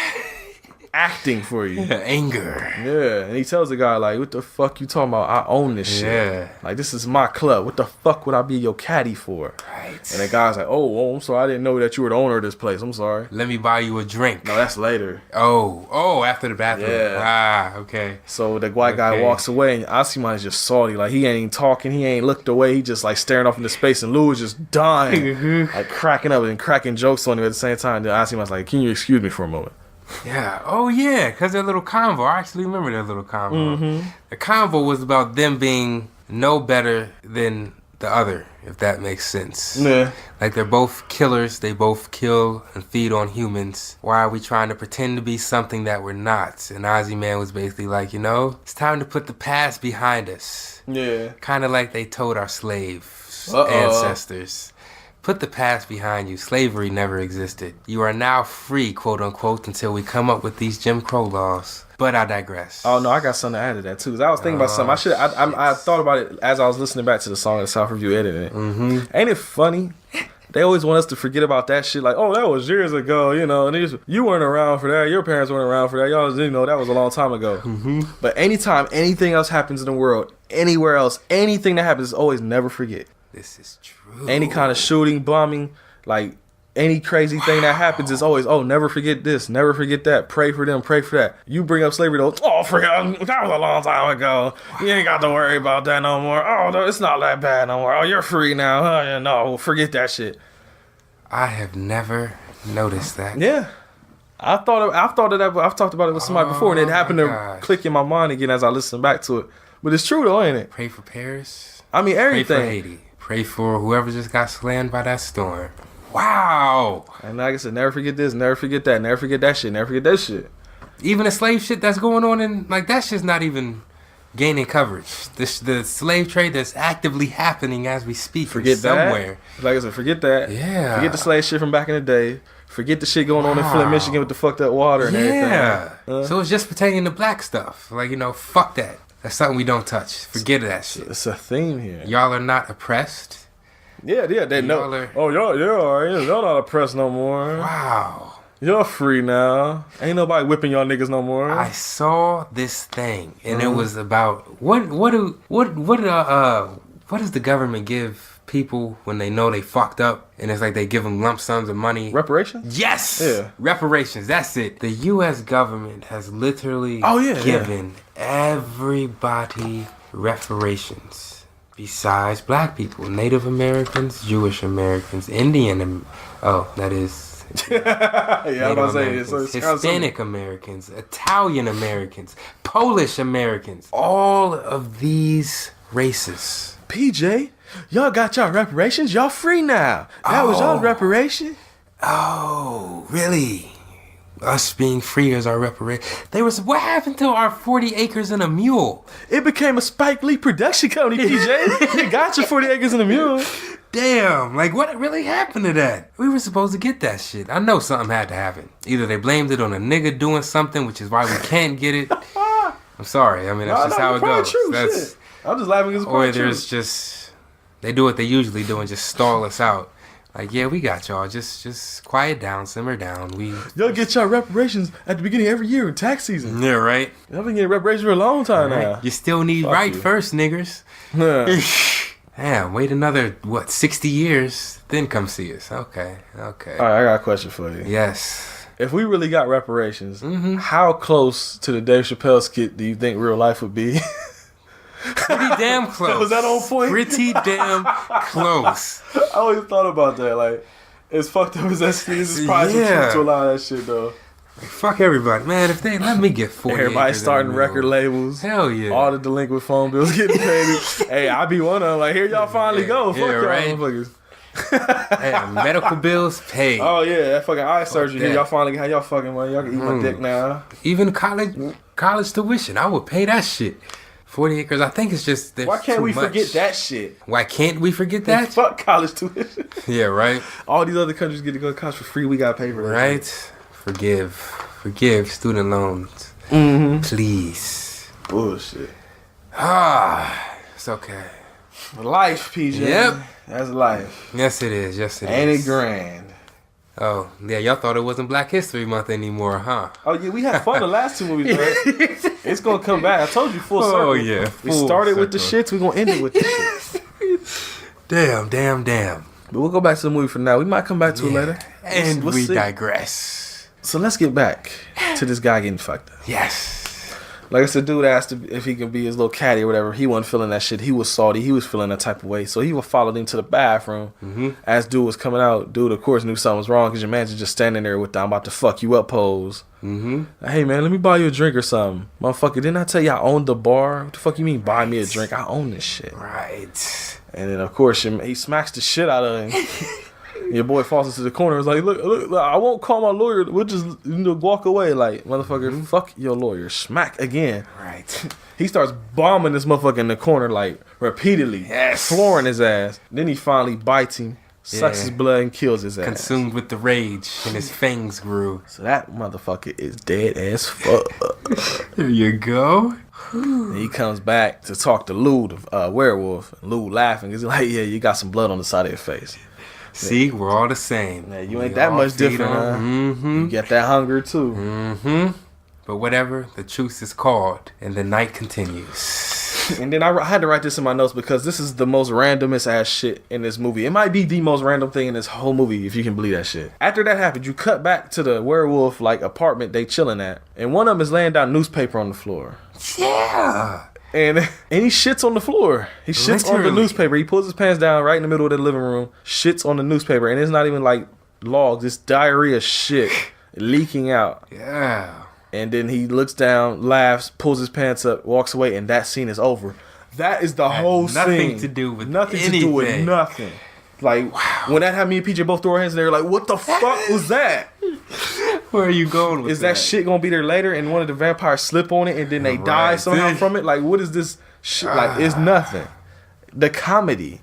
Acting for you. Anger. Yeah. And he tells the guy, like, what the fuck you talking about? I own this shit. Yeah. Like, this is my club. What the fuck would I be your caddy for? Right. And the guy's like, oh, I'm sorry. I didn't know that you were the owner of this place. I'm sorry. Let me buy you a drink. No, that's later. Oh, after the bathroom. Yeah. Okay. So the white guy walks away, and Asiman is just salty. Like, he ain't talking. He ain't looked away. He just, like, staring off into space. And Lou is just dying. Like, cracking up and cracking jokes on him at the same time. Then Asiman's like, can you excuse me for a moment? Yeah. Oh, yeah. Because their little convo. I actually remember their little convo. The convo was about them being no better than the other, if that makes sense. Yeah. Like, they're both killers. They both kill and feed on humans. Why are we trying to pretend to be something that we're not? And Asiman was basically like, it's time to put the past behind us. Yeah. Kind of like they told our slave ancestors. Put the past behind you. Slavery never existed. You are now free, quote unquote, until we come up with these Jim Crow laws. But I digress. Oh no, I got something to add to that too. Cause I was thinking about something. I thought about it as I was listening back to the song and South Review editing it. Ain't it funny? They always want us to forget about that shit. Like, oh, that was years ago, And you weren't around for that. Your parents weren't around for that. Y'all, that was a long time ago. But anytime anything else happens in the world, anywhere else, anything that happens, is always never forget. This is true. Any kind of shooting, bombing, like any crazy thing that happens is always, never forget this, never forget that. Pray for them, pray for that. You bring up slavery, though, forget, that was a long time ago. You ain't got to worry about that no more. Oh, no, it's not that bad no more. Oh, you're free now. No, forget that shit. I have never noticed that. Yeah. I've thought of that. I've talked about it with somebody before, and it happened to click in my mind again as I listen back to it. But it's true though, ain't it? Pray for Paris. I mean, everything. Pray for Haiti. Pray for whoever just got slammed by that storm. Wow. And like I said, never forget this, never forget that, never forget that shit, never forget that shit. Even the slave shit that's going on that shit's not even gaining coverage. The slave trade that's actively happening as we speak. Forget somewhere. That. Like I said, forget that. Yeah. Forget the slave shit from back in the day. Forget the shit going on in Flint, Michigan with the fucked up water and everything. Yeah. So it's just pertaining to black stuff. Like, fuck that. That's something we don't touch. Forget that shit. It's a theme here. Y'all are not oppressed. Yeah, they know. Oh, y'all not oppressed no more. Wow. Y'all free now. Ain't nobody whipping y'all niggas no more. I saw this thing, and it was about what does the government give people when they know they fucked up, and it's like they give them lump sums of money. Reparations? Yes! Yeah. Reparations, that's it. The U.S. government has literally given everybody reparations. Besides black people, Native Americans, Jewish Americans, that is... Yeah, I was about to say Hispanic Americans, Italian Americans, Polish Americans, all of these races. PJ, y'all got y'all reparations. Y'all free now. That was y'all's reparation. Oh, really? Us being free is our reparation. What happened to our 40 acres and a mule? It became a Spike Lee production company, PJ. You got your 40 acres and a mule. Damn, like what really happened to that? We were supposed to get that shit. I know something had to happen. Either they blamed it on a nigga doing something, which is why we can't get it. I'm sorry. I mean, that's just how it goes. Shit. I'm just laughing because it's or there's just, they do what they usually do and just stall us out. Like, yeah, we got y'all. Just quiet down, simmer down. Y'all get y'all reparations at the beginning of every year in tax season. Yeah, right. Y'all been getting reparations for a long time now. You still need first, niggers. Damn, wait another, 60 years, then come see us. Okay. All right, I got a question for you. Yes. If we really got reparations, how close to the Dave Chappelle skit do you think real life would be? Pretty damn close. Was that on point? Pretty damn close. I always thought about that. Like, as fucked up as that shit is, probably some truth to a lot of that shit, though. Fuck everybody. Man, if they let me get 40 everybody starting record labels. Hell yeah. All the delinquent phone bills getting paid. Hey, I be one of them. Like, here y'all finally go. Fuck y'all motherfuckers. Hey, medical bills paid. Oh, yeah. That fucking eye surgery. Here y'all finally got y'all fucking money. Y'all can eat my dick now. Even college tuition. I would pay that shit. 40 acres, I think it's just... Why can't we forget that shit? Why can't we forget that? Fuck college tuition. Yeah, right? All these other countries get to go to college for free. We got to pay for that. Right? Forgive student loans. Please. Bullshit. It's okay. Life, PJ. Yep. That's life. Yes, it is. Ain't it grand? Oh, yeah, y'all thought it wasn't Black History Month anymore, huh? Oh, yeah, we had fun the last two movies, right? It's going to come back. I told you full circle. Oh, yeah. We started with the shits, we're going to end it with the shits. Damn. But we'll go back to the movie for now. We might come back to it later. And we'll digress. So let's get back to this guy getting fucked up. Yes. Like I said, dude asked if he could be his little caddy or whatever. He wasn't feeling that shit. He was salty. He was feeling that type of way. So he followed him to the bathroom. As dude was coming out, dude, of course, knew something was wrong because your man's just standing there with the I'm about to fuck you up pose. Like, hey, man, let me buy you a drink or something. Motherfucker, didn't I tell you I owned the bar? What the fuck you mean buy me a drink? I own this shit. Right. And then, of course, he smacks the shit out of him. Your boy falls into the corner. It's like, look, I won't call my lawyer. We'll just walk away. Like, motherfucker, fuck your lawyer. Smack again. Right. He starts bombing this motherfucker in the corner, like, repeatedly. Yes. Flooring his ass. Then he finally bites him, sucks his blood, and kills his ass. Consumed with the rage, and his fangs grew. So that motherfucker is dead as fuck. There you go. And he comes back to talk to Lou, the werewolf. And Lou laughing. He's like, yeah, you got some blood on the side of your face. See, we're all the same. Yeah, you ain't that much different, huh? You get that hunger, too. But whatever, the truce is called, and the night continues. And then I had to write this in my notes because this is the most randomest ass shit in this movie. It might be the most random thing in this whole movie, if you can believe that shit. After that happened, you cut back to the werewolf, like, apartment they chilling at. And one of them is laying down newspaper on the floor. Yeah. And he shits on the floor. He shits on the newspaper. He pulls his pants down right in the middle of the living room, shits on the newspaper, and it's not even like logs. It's diarrhea shit leaking out. Yeah. And then he looks down, laughs, pulls his pants up, walks away, and that scene is over. That is the whole scene. Nothing to do with nothing anything. to do with nothing. Like, when that happened, me and PJ both threw our hands in there like, what the fuck was that? Where are you going with that? Is that shit gonna be there later and one of the vampires slip on it and then they die somehow from it? Like, what is this shit? Like, it's nothing. The comedy.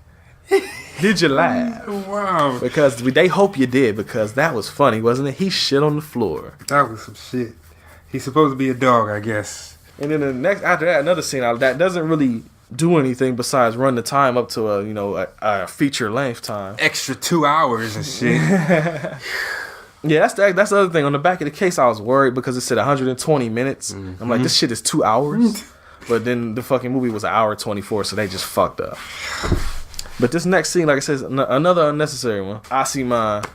Did you laugh? Wow. Because they hope you did, because that was funny, wasn't it? He shit on the floor. That was some shit. He's supposed to be a dog, I guess. And then after that, another scene that doesn't really do anything besides run the time up to a feature length time. Extra 2 hours and shit. Yeah, that's the other thing. On the back of the case, I was worried because it said 120 minutes. I'm like, this shit is 2 hours. But then the fucking movie was 1 hour 24, so they just fucked up. But this next scene, like I said, is another unnecessary one. Asiman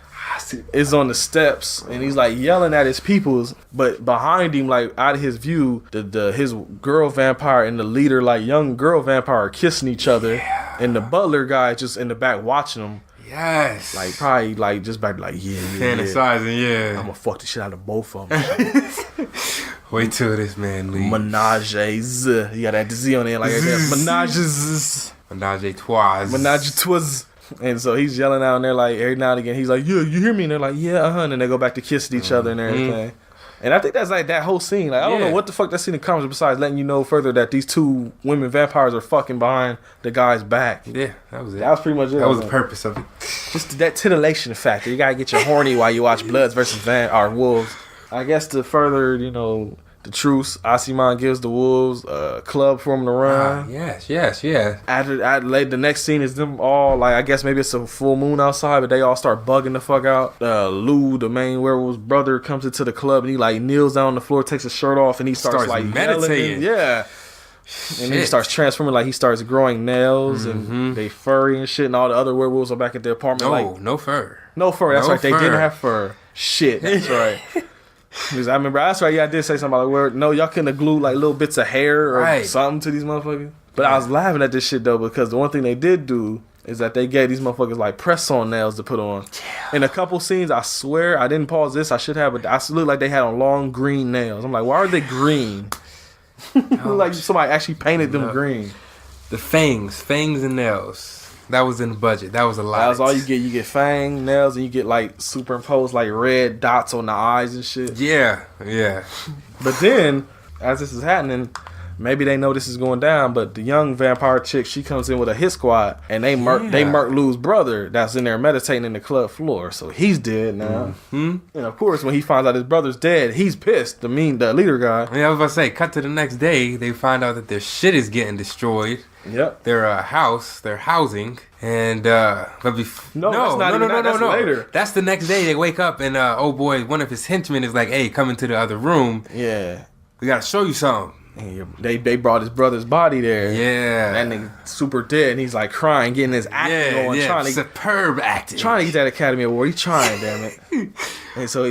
is on the steps and he's like yelling at his peoples, but behind him, like out of his view, his girl vampire and the leader, like young girl vampire, are kissing each other, and the butler guy just in the back watching them. Yes. Like probably like just back like fantasizing, I'm gonna fuck the shit out of both of them. Wait till this man leaves. Menages. You got that Z on there like that. Menages. Menage a trois. Menage a trois. And so he's yelling out and they're like, every now and again, he's like, yeah, you hear me? And they're like, yeah, And then they go back to kissing each other and everything. And I think that's like that whole scene. Like, I don't know what the fuck that scene accomplishes besides letting you know further that these two women vampires are fucking behind the guy's back. Yeah, that was it. That was pretty much it. That was the purpose of it. Just that titillation factor. You gotta get your horny while you watch Bloodz versus Wolves. I guess to further, the truce, Asiman gives the wolves a club for them to run. Yes. After the next scene is them all, like, I guess maybe it's a full moon outside, but they all start bugging the fuck out. Lou, the main werewolf's brother, comes into the club and he like kneels down on the floor, takes his shirt off, and he starts like meditating. Yeah. And then he starts transforming, like he starts growing nails and they furry and shit, and all the other werewolves are back at the apartment. No fur. No fur. That's right. They didn't have fur. Shit. That's right. Because I remember, that's right. Yeah, I did say something about no, y'all couldn't have glued like little bits of hair or something to these motherfuckers. But I was laughing at this shit though, because the one thing they did do is that they gave these motherfuckers like press-on nails to put on. In a couple scenes, I swear I didn't pause this. I should have, but I looked like they had on long green nails. I'm like, why are they green? Like somebody actually painted them green. The fangs and nails. That was in the budget. That was a lot. That was all you get. You get fang nails, and you get like superimposed like red dots on the eyes and shit. Yeah. But then, as this is happening, maybe they know this is going down. But the young vampire chick, she comes in with a hit squad, and they murk Lou's brother that's in there meditating in the club floor. So he's dead now. And of course, when he finds out his brother's dead, he's pissed. The leader guy. Yeah, I was about to say, cut to the next day, they find out that their shit is getting destroyed. Yep. Their house, their housing, and that's later. That's the next day. They wake up and one of his henchmen is like, "Hey, come into the other room. Yeah, we gotta show you something." And they brought his brother's body there. Yeah, that nigga super dead, and he's like crying, getting his acting going, trying to superb acting, trying to get that Academy Award. He's trying, damn it. And so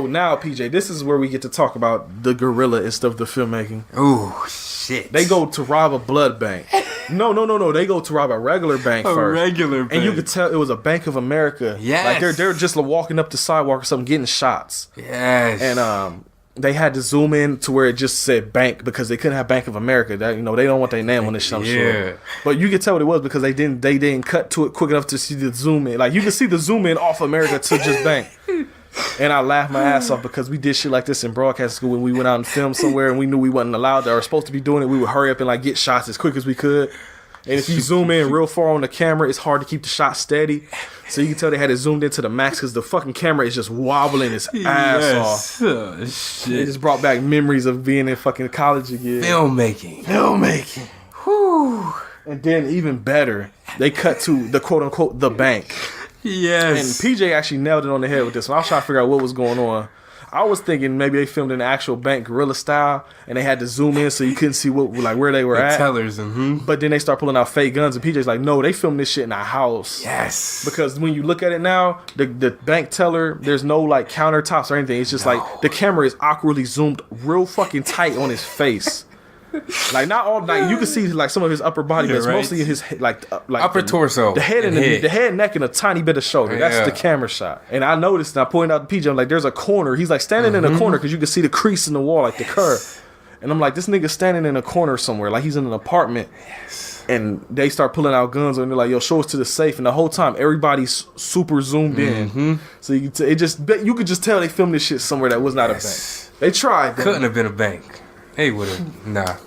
now, PJ, this is where we get to talk about the gorilla and stuff, the filmmaking. Ooh, shit. They go to rob a blood bank. No. They go to rob a regular bank first. Regular bank. And you could tell it was a Bank of America. Yes. Like they're just walking up the sidewalk or something, getting shots. Yes. And they had to zoom in to where it just said bank because they couldn't have Bank of America. That, they don't want their name on this shit. Sure. But you could tell what it was because they didn't cut to it quick enough to see the zoom in. Like you can see the zoom in off America to just bank. And I laughed my ass off because we did shit like this in broadcast school when we went out and filmed somewhere and we knew we wasn't allowed or supposed to be doing it. We would hurry up and like get shots as quick as we could. And if you zoom in real far on the camera, it's hard to keep the shot steady. So you can tell they had it zoomed into the max because the fucking camera is just wobbling its ass off. Oh, shit. It just brought back memories of being in fucking college again. Filmmaking. Whew. And then even better, they cut to the quote unquote the bank. Yes. And PJ actually nailed it on the head with this one. I was trying to figure out what was going on. I was thinking maybe they filmed in the actual bank guerrilla style and they had to zoom in so you couldn't see where they were at. Tellers, But then they start pulling out fake guns and PJ's like, no, they filmed this shit in a house. Yes. Because when you look at it now, the bank teller, there's no like countertops or anything. It's just like the camera is awkwardly zoomed real fucking tight on his face. Like not all, like you can see like some of his upper body, but it's mostly his like upper torso, the head and the head, neck, and a tiny bit of shoulder. That's the camera shot. And I noticed, and I pointed out to PJ, I'm like, there's a corner. He's like standing in a corner because you can see the crease in the wall, like the curve. And I'm like, this nigga's standing in a corner somewhere, like he's in an apartment. Yes. And they start pulling out guns, and they're like, "Yo, show us to the safe." And the whole time, everybody's super zoomed in, so you could just tell they filmed this shit somewhere that was not a bank. They tried. Couldn't have been a bank. They would have.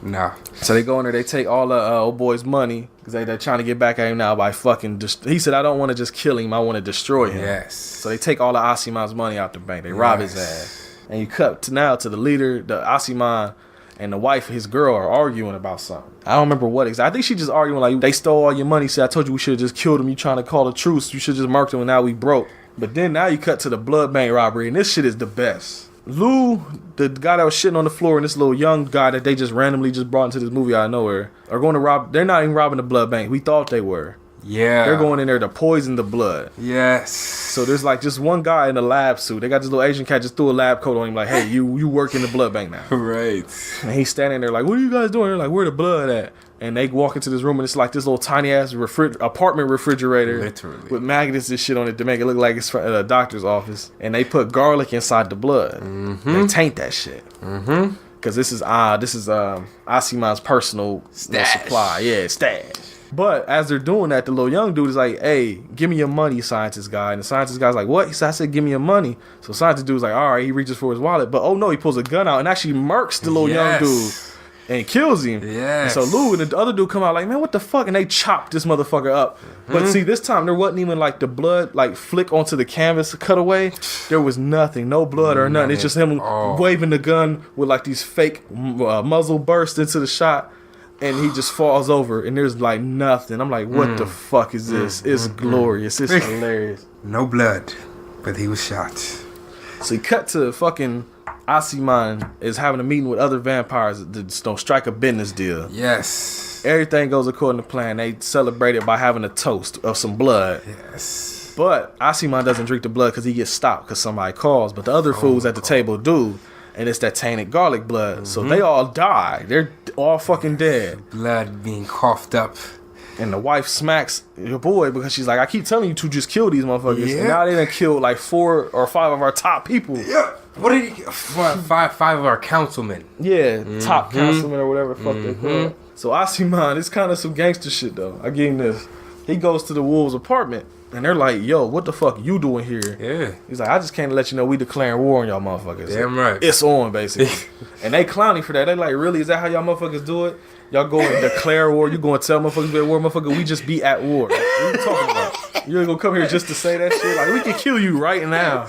Nah. So they go in there, they take all the old boy's money because they're trying to get back at him now by fucking. He said, "I don't want to just kill him, I want to destroy him." Yes. So they take all the Asiman's money out the bank. They rob his ass, and you cut to the leader, the Asiman, and the wife, his girl, are arguing about something. I don't remember what exactly. I think she just arguing like, they stole all your money. Said, "I told you we should have just killed him. You trying to call a truce? You should just marked him, and now we broke." But then now you cut to the blood bank robbery, and this shit is the best. Lou, the guy that was shitting on the floor, and this little young guy that they just randomly just brought into this movie out of nowhere are going to rob. They're not even robbing the blood bank. We thought they were. Yeah. They're going in there to poison the blood. Yes. So there's like just one guy in a lab suit. They got this little Asian cat just threw a lab coat on him like, hey, you work in the blood bank now. Right. And he's standing there like, what are you guys doing? They're like, where the blood at? And they walk into this room and it's like this little tiny ass apartment refrigerator. Literally. With magnets and shit on it to make it look like it's from a doctor's office. And they put garlic inside the blood. Mm-hmm. They taint that shit. Mm-hmm. Cause this is Asiman's personal supply. Yeah, stash. But as they're doing that, the little young dude is like, hey, give me your money, scientist guy. And the scientist guy's like, what? He said, I said, give me your money. So the scientist dude's like, all right, he reaches for his wallet. But oh no, he pulls a gun out and actually murks the little young dude. And he kills him. Yes. And so Lou and the other dude come out like, man, what the fuck? And they chop this motherfucker up. Mm-hmm. But see, this time there wasn't even like the blood like flick onto the canvas cut away. There was nothing. No blood or nothing. It's just him waving the gun with like these fake muzzle bursts into the shot. And he just falls over, and there's like nothing. I'm like, what the fuck is this? It's glorious. It's hilarious. No blood, but he was shot. So he cut to fucking Asiman is having a meeting with other vampires that don't strike a business deal. Yes. Everything goes according to plan. They celebrate it by having a toast of some blood. Yes. But Asiman doesn't drink the blood because he gets stopped because somebody calls. But the other fools at the table do. And it's that tainted garlic blood. Mm-hmm. So they all die. They're all fucking dead. Blood being coughed up. And the wife smacks your boy because she's like, I keep telling you to just kill these motherfuckers. Yeah. And now they done killed like 4 or 5 of our top people. Yeah. What did he... Five of our councilmen. Yeah. Top councilmen or whatever the fuck they call it. So Asiman, it's kind of some gangster shit though. I give him this. He goes to the Wolves' apartment. And they're like, yo, what the fuck you doing here? Yeah. He's like, I just came to let you know we declaring war on y'all motherfuckers. Damn right. It's on, basically. And they clowning for that. They like, really? Is that how y'all motherfuckers do it? Y'all go and declare war? You going to tell motherfuckers we at war? Motherfucker, we just be at war. What are you talking about? You ain't going to come here just to say that shit? Like, we can kill you right now.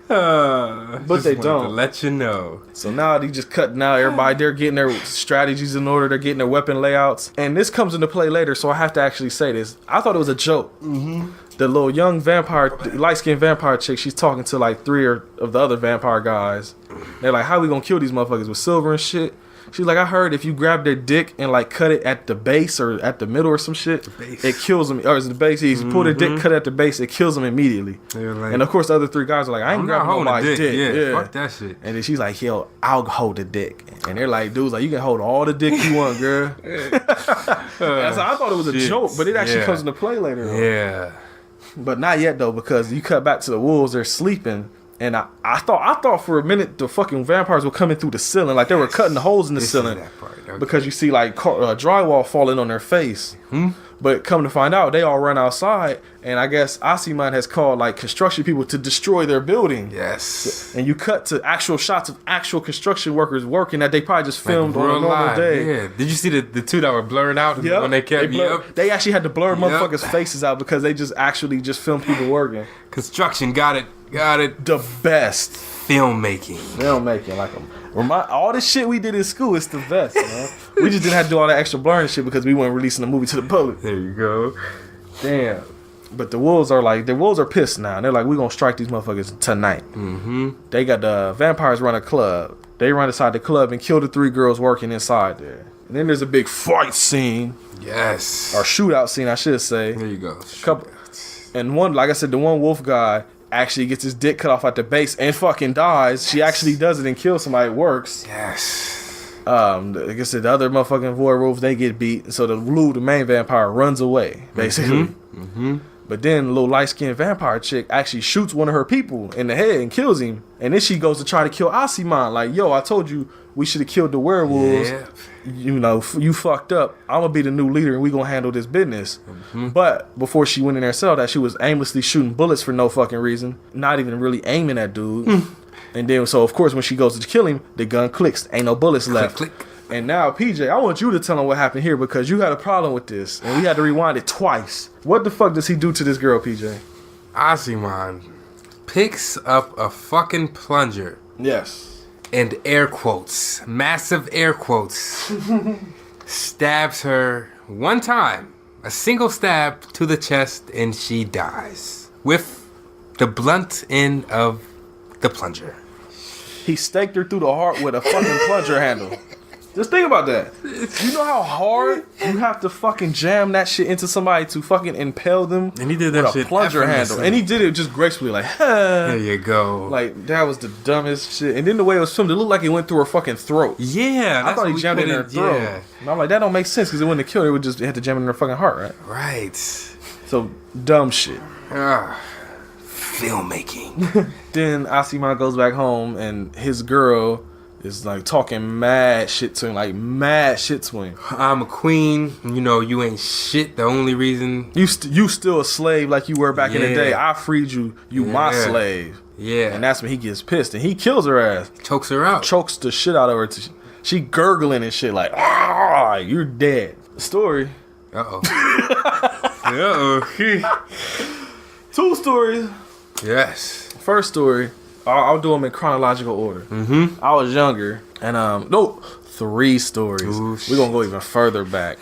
But they don't. To let you know. So now they just cut. Now everybody, they're getting their strategies in order. They're getting their weapon layouts. And this comes into play later, so I have to actually say this. I thought it was a joke. Mm-hmm. The little young vampire, light-skinned vampire chick, she's talking to like 3 of the other vampire guys. They're like, how we gonna kill these motherfuckers with silver and shit? She's like, I heard if you grab their dick and like cut it at the base or at the middle or some shit, it kills them. Or is it the base? You pull their dick, cut at the base, it kills them immediately. Like, and of course, the other 3 guys are like, I ain't grabbing nobody's dick. Yeah, fuck that shit. And then she's like, yo, I'll hold the dick. And they're like, dudes, like, you can hold all the dick you want, girl. So I thought it was a joke, but it actually comes into play later. Though. Yeah. But not yet though, because you cut back to the wolves, they're sleeping. And I thought for a minute the fucking vampires were coming through the ceiling, like they were cutting the holes in the ceiling, because you see like drywall falling on their face. But come to find out, they all run outside, and I guess Asiman has called like construction people to destroy their building. Yes. And you cut to actual shots of actual construction workers working that they probably just filmed like on a normal day. Yeah. Did you see the 2 that were blurred out when they kept They actually had to blur motherfuckers' faces out because they just actually just filmed people working. Construction got it. The best filmmaking, like all this shit we did in school is the best, man. We just didn't have to do all that extra blurring shit because we weren't releasing the movie to the public. There you go. Damn. But the wolves are pissed now. And they're like, we gonna strike these motherfuckers tonight. Mm-hmm. They got the vampires run a club. They run inside the club and kill the 3 girls working inside there. And then there's a big fight scene. Yes. Or shootout scene, I should say. There you go. And one, like I said, the one wolf guy actually gets his dick cut off at the base and fucking dies. She actually does it and kills somebody. It works. Yes. Like I said, the other motherfucking werewolves, they get beat. So the Lou, the main vampire, runs away, basically. Mm-hmm. But then the little light-skinned vampire chick actually shoots one of her people in the head and kills him. And then she goes to try to kill Asiman. Like, yo, I told you we should have killed the werewolves. Yeah. You know, you fucked up. I'm going to be the new leader and we going to handle this business. Mm-hmm. But before she went in there and saw that, she was aimlessly shooting bullets for no fucking reason. Not even really aiming at dude. And then, so of course, when she goes to kill him, the gun clicks. Ain't no bullets left. Click. And now, PJ, I want you to tell him what happened here because you had a problem with this. And we had to rewind it twice. What the fuck does he do to this girl, PJ? Asiman picks up a fucking plunger. Yes. And air quotes, massive air quotes, stabs her one time, a single stab to the chest, and she dies with the blunt end of the plunger. He staked her through the heart with a fucking plunger handle. Just think about that. You know how hard you have to fucking jam that shit into somebody to fucking impale them? And he did that with shit a plunger handle. And he did it just gracefully, like, there you go. Like, that was the dumbest shit. And then the way it was filmed, it looked like it went through her fucking throat. Yeah. I thought he jammed it in her throat. Yeah. And I'm like, that don't make sense because it wouldn't have killed her. It had to jam it in her fucking heart, right? Right. So, dumb shit. Filmmaking. Then Asima goes back home and his girl is like talking mad shit to him, I'm a queen, you know, you ain't shit. The only reason you still a slave like you were back in the day. I freed you, my slave. Yeah. And that's when he gets pissed and he kills her ass. Chokes her out. Chokes the shit out of her. She gurgling and shit like, you're dead. Story. Two stories. Yes. First story, I'll do them in chronological order. Mm-hmm. I was younger, and three stories. Ooh, we're gonna go even further back.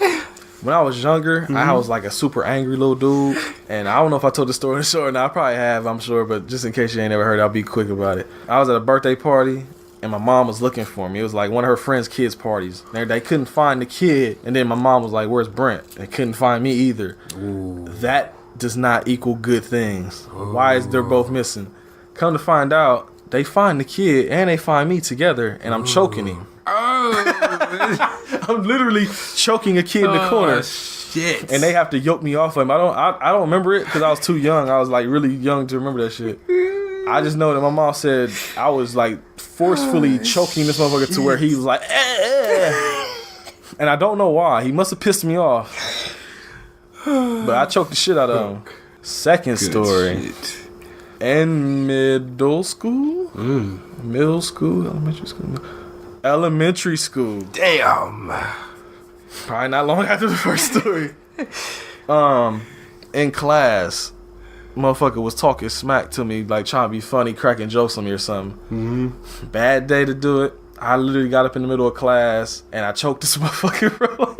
When I was younger, I was like a super angry little dude, and I don't know if I told the story or not. I probably have, I'm sure, but just in case you ain't ever heard, I'll be quick about it. I was at a birthday party, and my mom was looking for me. It was like one of her friends' kids' parties. They couldn't find the kid, and then my mom was like, "Where's Brent?" They couldn't find me either. Ooh. That does not equal good things. Ooh. Why is they're both missing? Come to find out, they find the kid and they find me together, and I'm choking him. I'm literally choking a kid in the corner. Shit. And they have to yoke me off of him. I don't remember it because I was too young. I was like really young to remember that shit. I just know that my mom said I was like forcefully choking this motherfucker to where he was like, and I don't know why. He must have pissed me off. But I choked the shit out of him. Second story. Shit. In middle school? Elementary school. Damn. Probably not long after the first story. In class, motherfucker was talking smack to me, like trying to be funny, cracking jokes on me or something. Mm-hmm. Bad day to do it. I literally got up in the middle of class and I choked this motherfucker, bro.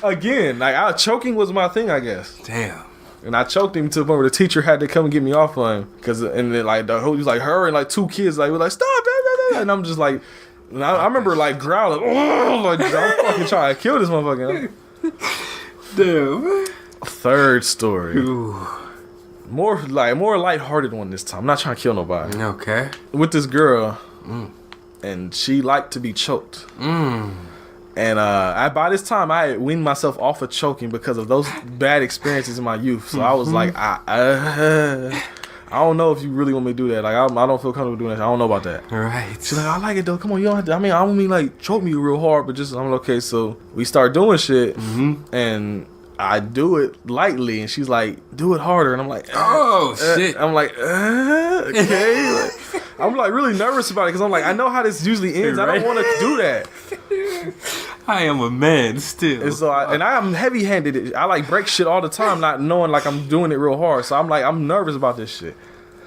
Again, like choking was my thing, I guess. Damn. And I choked him to the point where the teacher had to come and get me off of him. And then like he was like her and like two kids like were like stop, and I'm just like, and I remember like growling, like I'm fucking trying to kill this motherfucker. Damn. Third story. Ooh. More lighthearted one this time. I'm not trying to kill nobody. Okay. With this girl, and she liked to be choked. And by this time, I had weaned myself off of choking because of those bad experiences in my youth. So I was like, I don't know if you really want me to do that. Like, I don't feel comfortable doing that. I don't know about that. Right. She's like, I like it though. Come on, you don't have to. I mean, I don't mean like choke me real hard, but just I'm like, okay. So we start doing shit, and I do it lightly, and she's like, do it harder, and I'm like, shit. I'm like, okay. Like, I'm like really nervous about it because I'm like, I know how this usually ends. Right. I don't want to do that. I am a man still. And so I'm heavy-handed. I like break shit all the time, not knowing like I'm doing it real hard. So I'm nervous about this shit.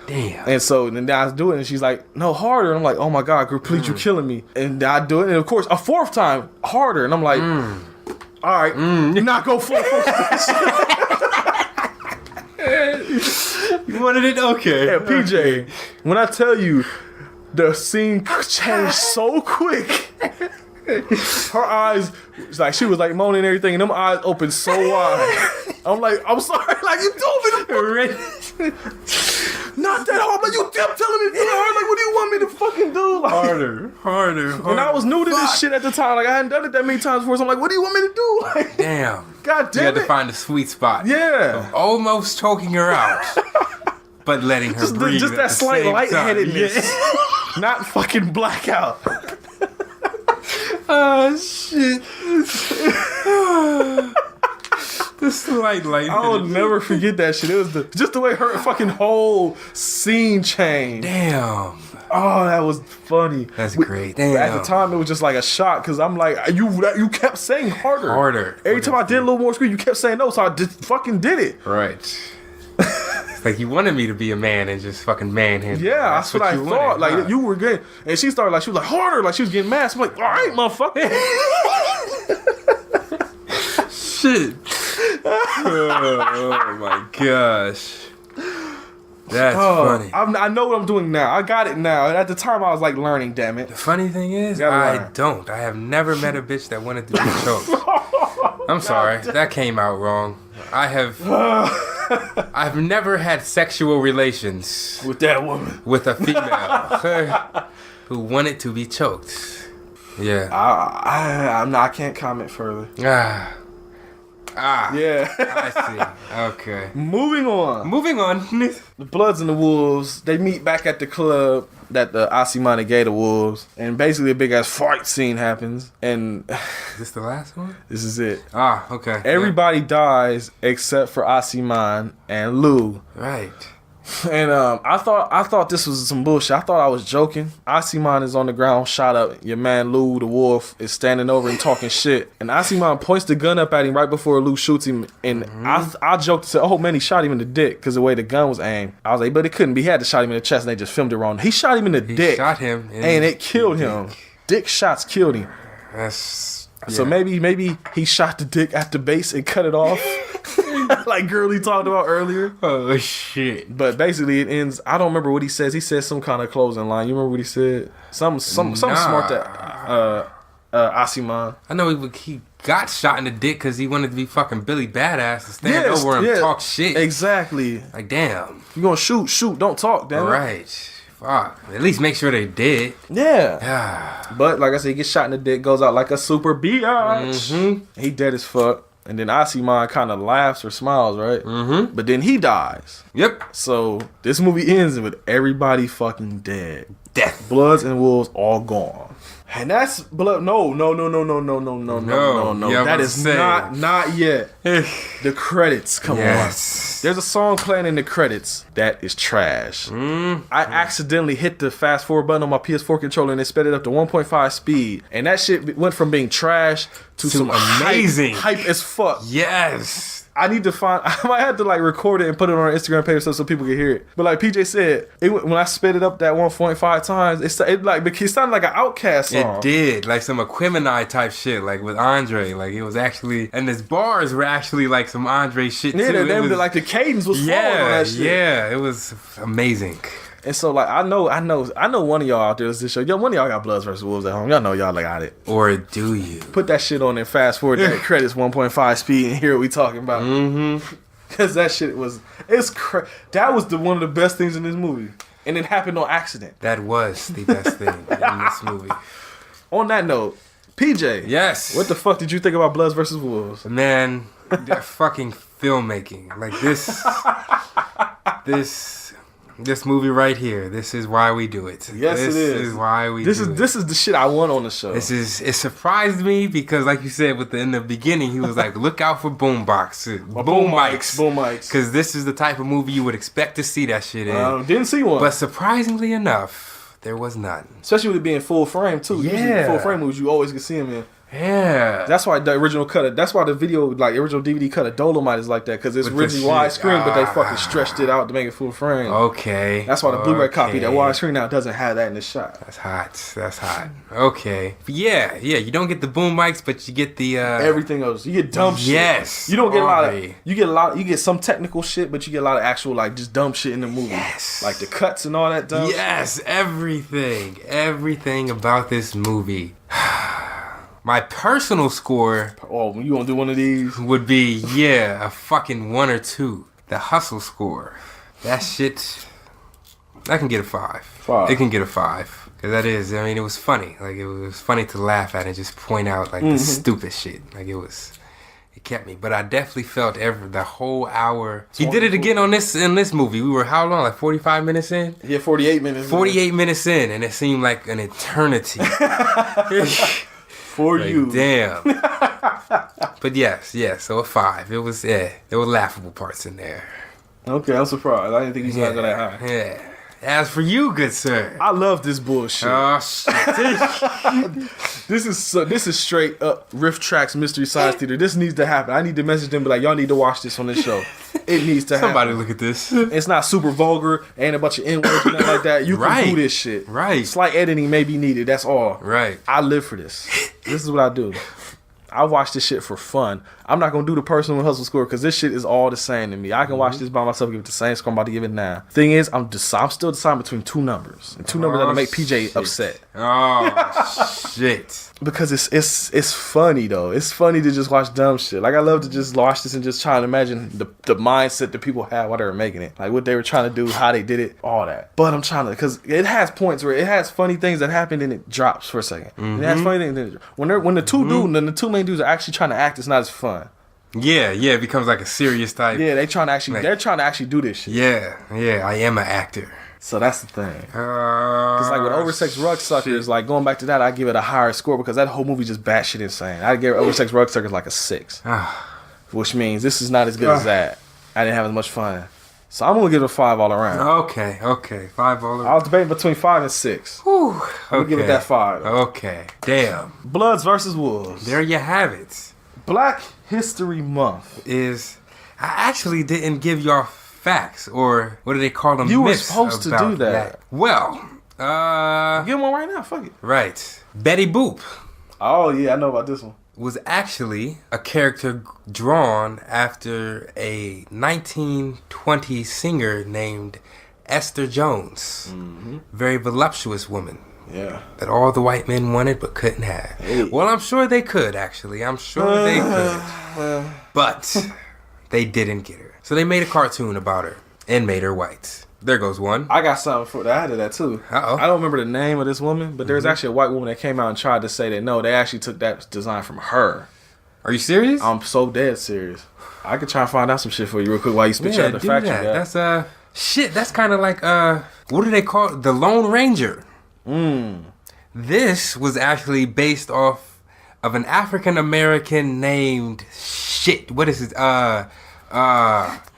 Damn. And so then I do it, and she's like, no, harder. And I'm like, oh my God, girl, please, you're killing me. And I do it, and of course, a fourth time, harder. And I'm like, all right, you're not go full focus. You wanted it? Okay. Yeah, PJ, when I tell you the scene changed so quick, her eyes, like she was like moaning and everything, and them eyes opened so wide. I'm like, I'm sorry, like you told me to not that hard, but you kept telling me to do it hard. Like, what do you want me to fucking do? Like, harder. And I was new to this shit at the time. Like, I hadn't done it that many times before. So I'm like, what do you want me to do? Like, damn. God damn it. You had to find a sweet spot. Yeah. Of almost choking her out, but letting her breathe. Just that slight lightheadedness. Yeah. Not fucking blackout. Oh, shit. The slight light. I'll never forget that shit. It was just the way her fucking whole scene changed. Damn. Oh, that was funny. That's great. Damn. At the time, it was just like a shock because I'm like, you kept saying harder. Every time I did a little more screen, you kept saying no, so I just fucking did it. Right. It's like you wanted me to be a man and just fucking manhandle. Yeah, that's what I thought. Like, you were good. And she started like, she was like, harder. Like, she was getting mad. So I'm like, all right, motherfucker. Shit. Oh my gosh. That's funny. I know what I'm doing now. I got it now. And at the time, I was like learning. Damn it. The funny thing is, I don't. I have never met a bitch that wanted to be choked. I'm sorry, that came out wrong. I've never had sexual relations with that woman, with a female who wanted to be choked. Yeah. I can't comment further. Yeah. I see. Okay. Moving on. The Bloodz and the Wolves, they meet back at the club that the Asimane gave the Wolves, and basically a big ass fight scene happens. And is this the last one? This is it. Okay. Everybody dies except for Asimane and Lou. Right. And I thought this was some bullshit. I thought I was joking. Asimane is on the ground, shot up. Your man Lou, the wolf, is standing over and talking shit. And Asimane points the gun up at him right before Lou shoots him. And I joked and said, "Oh man, he shot him in the dick," because the way the gun was aimed. I was like, but it couldn't be. He had to shot him in the chest, and they just filmed it wrong. He shot him in the dick. Shot him, and it killed him. Dick shots killed him. So maybe he shot the dick at the base and cut it off. Like Girly talked about earlier. Oh shit. But basically it ends, I don't remember what he says. He says some kind of closing line. You remember what he said? Something smart that Asimane. I know he got shot in the dick because he wanted to be fucking Billy Badass and stand over and talk shit. Exactly. Like damn. You gonna shoot, don't talk, damn it. Right. Fuck. At least make sure they did. Yeah. But like I said, he gets shot in the dick, goes out like a super bitch. He dead as fuck. And then Asimane kind of laughs or smiles, right? But then he dies. Yep. So this movie ends with everybody fucking dead. Death. Bloods and Wolves all gone. And that's blood. No. That is not yet. The credits come on. There's a song playing in the credits that is trash. I accidentally hit the fast forward button on my PS4 controller and it sped it up to 1.5 speed. And that shit went from being trash to some amazing hype as fuck. Yes. I need to find. I might have to like record it and put it on our Instagram page so people can hear it. But like PJ said, when I sped it up that 1.5 times, it sounded like an Outkast song. It did, like some Aquemini type shit, like with Andre. Like it was actually, and his bars were actually like some Andre shit too. Yeah, like the cadence was flowing on that shit. Yeah, it was amazing. And so, like, I know one of y'all out there that's this show. One of y'all got Bloodz vs. Wolves at home. Y'all know y'all got it. Or do you? Put that shit on and fast forward that credits 1.5 speed and hear what we talking about. Because that shit was, that was one of the best things in this movie. And it happened on accident. That was the best thing in this movie. On that note, PJ. Yes. What the fuck did you think about Bloodz vs. Wolves? Man, that fucking filmmaking. Like this movie right here. This is why we do it. Yes, it is. This is why we do it. This is the shit I want on the show. It surprised me because, like you said, in the beginning, he was like, "Look out for boom mics, because this is the type of movie you would expect to see that shit in." Didn't see one, but surprisingly enough, there was none. Especially with it being full frame too. Yeah, usually full frame movies you always can see them in. Yeah, that's why the original cut. That's why the video, like original DVD cut of Dolomite, is like that because it's originally widescreen, but they fucking stretched it out to make it full frame. Okay, that's why the Blu-ray copy that widescreen now doesn't have that in the shot. That's hot. Okay, but yeah. You don't get the boom mics, but you get the everything else. You get dumb shit. Yes, you don't get a lot of. You get some technical shit, but you get a lot of actual like just dumb shit in the movie. Yes, like the cuts and all that dumb. Yes, everything about this movie. My personal score... Oh, you gonna do one of these? ...would be, a fucking 1 or 2. The Hustle score. That shit... I can get a 5. It can get a 5. Because that is... I mean, it was funny. Like, it was funny to laugh at and just point out, like, the stupid shit. Like, it was... It kept me. But I definitely felt the whole hour... He did it again in this movie. We were how long? Like, 45 minutes in? Yeah, 48 minutes. 48 minutes in. And it seemed like an eternity. For like, you. Damn. But yes, so a 5. It was, there were laughable parts in there. Okay, I'm surprised. I didn't think you was that high. Yeah. As for you, good sir. I love this bullshit. Oh, shit. This is straight up Riff Tracks Mystery Science Theater. This needs to happen. I need to message them, be like, y'all need to watch this on this show. It needs to happen. Somebody look at this. It's not super vulgar, ain't a bunch of N-words or nothing like that. You can do this shit. Right. Slight editing may be needed, that's all. Right. I live for this. This is what I do. I watch this shit for fun. I'm not gonna do the personal hustle score because this shit is all the same to me. I can watch this by myself, give it the same score I'm about to give it now. Thing is, I'm still deciding between two numbers. And two numbers that'll make PJ upset. Oh shit. Because it's funny though. It's funny to just watch dumb shit. Like I love to just watch this and just try to imagine the mindset that people had while they were making it. Like what they were trying to do, how they did it, all that. But I'm trying to, because it has points where it has funny things that happen and it drops for a second. It has funny things. Then when the two main dudes are actually trying to act, it's not as fun. Yeah, it becomes like a serious type. Yeah, they're trying to actually do this shit. Yeah, I am an actor. So that's the thing. Because like with Oversex Rug Suckers, like going back to that, I give it a higher score because that whole movie just batshit insane. I give Oversex Rug Suckers like a 6, which means this is not as good as that. I didn't have as much fun, so I'm gonna give it a 5 all around. Okay, 5 all around. I was debating between 5 and 6. Whew, I'm gonna give it that 5. Okay, damn. Bloodz versus Wolvez. There you have it. Black History Month is. I actually didn't give y'all facts, or what do they call them? You were supposed to do that. Well, give one right now. Fuck it. Right. Betty Boop. Oh yeah, I know about this one. Was actually a character drawn after a 1920s singer named Esther Jones. Very voluptuous woman. Yeah. That all the white men wanted but couldn't have. Hey. Well, I'm sure they could, actually. I'm sure they could. But they didn't get her. So they made a cartoon about her and made her white. There goes one. I got something for that. I did that too. Uh-oh. I don't remember the name of this woman, but there's actually a white woman that came out and tried to say that no, they actually took that design from her. Are you serious? I'm so dead serious. I could try and find out some shit for you real quick while you spit out the fact check. That's shit. That's kind of like what do they call it? The Lone Ranger. This was actually based off of an African American named what is it?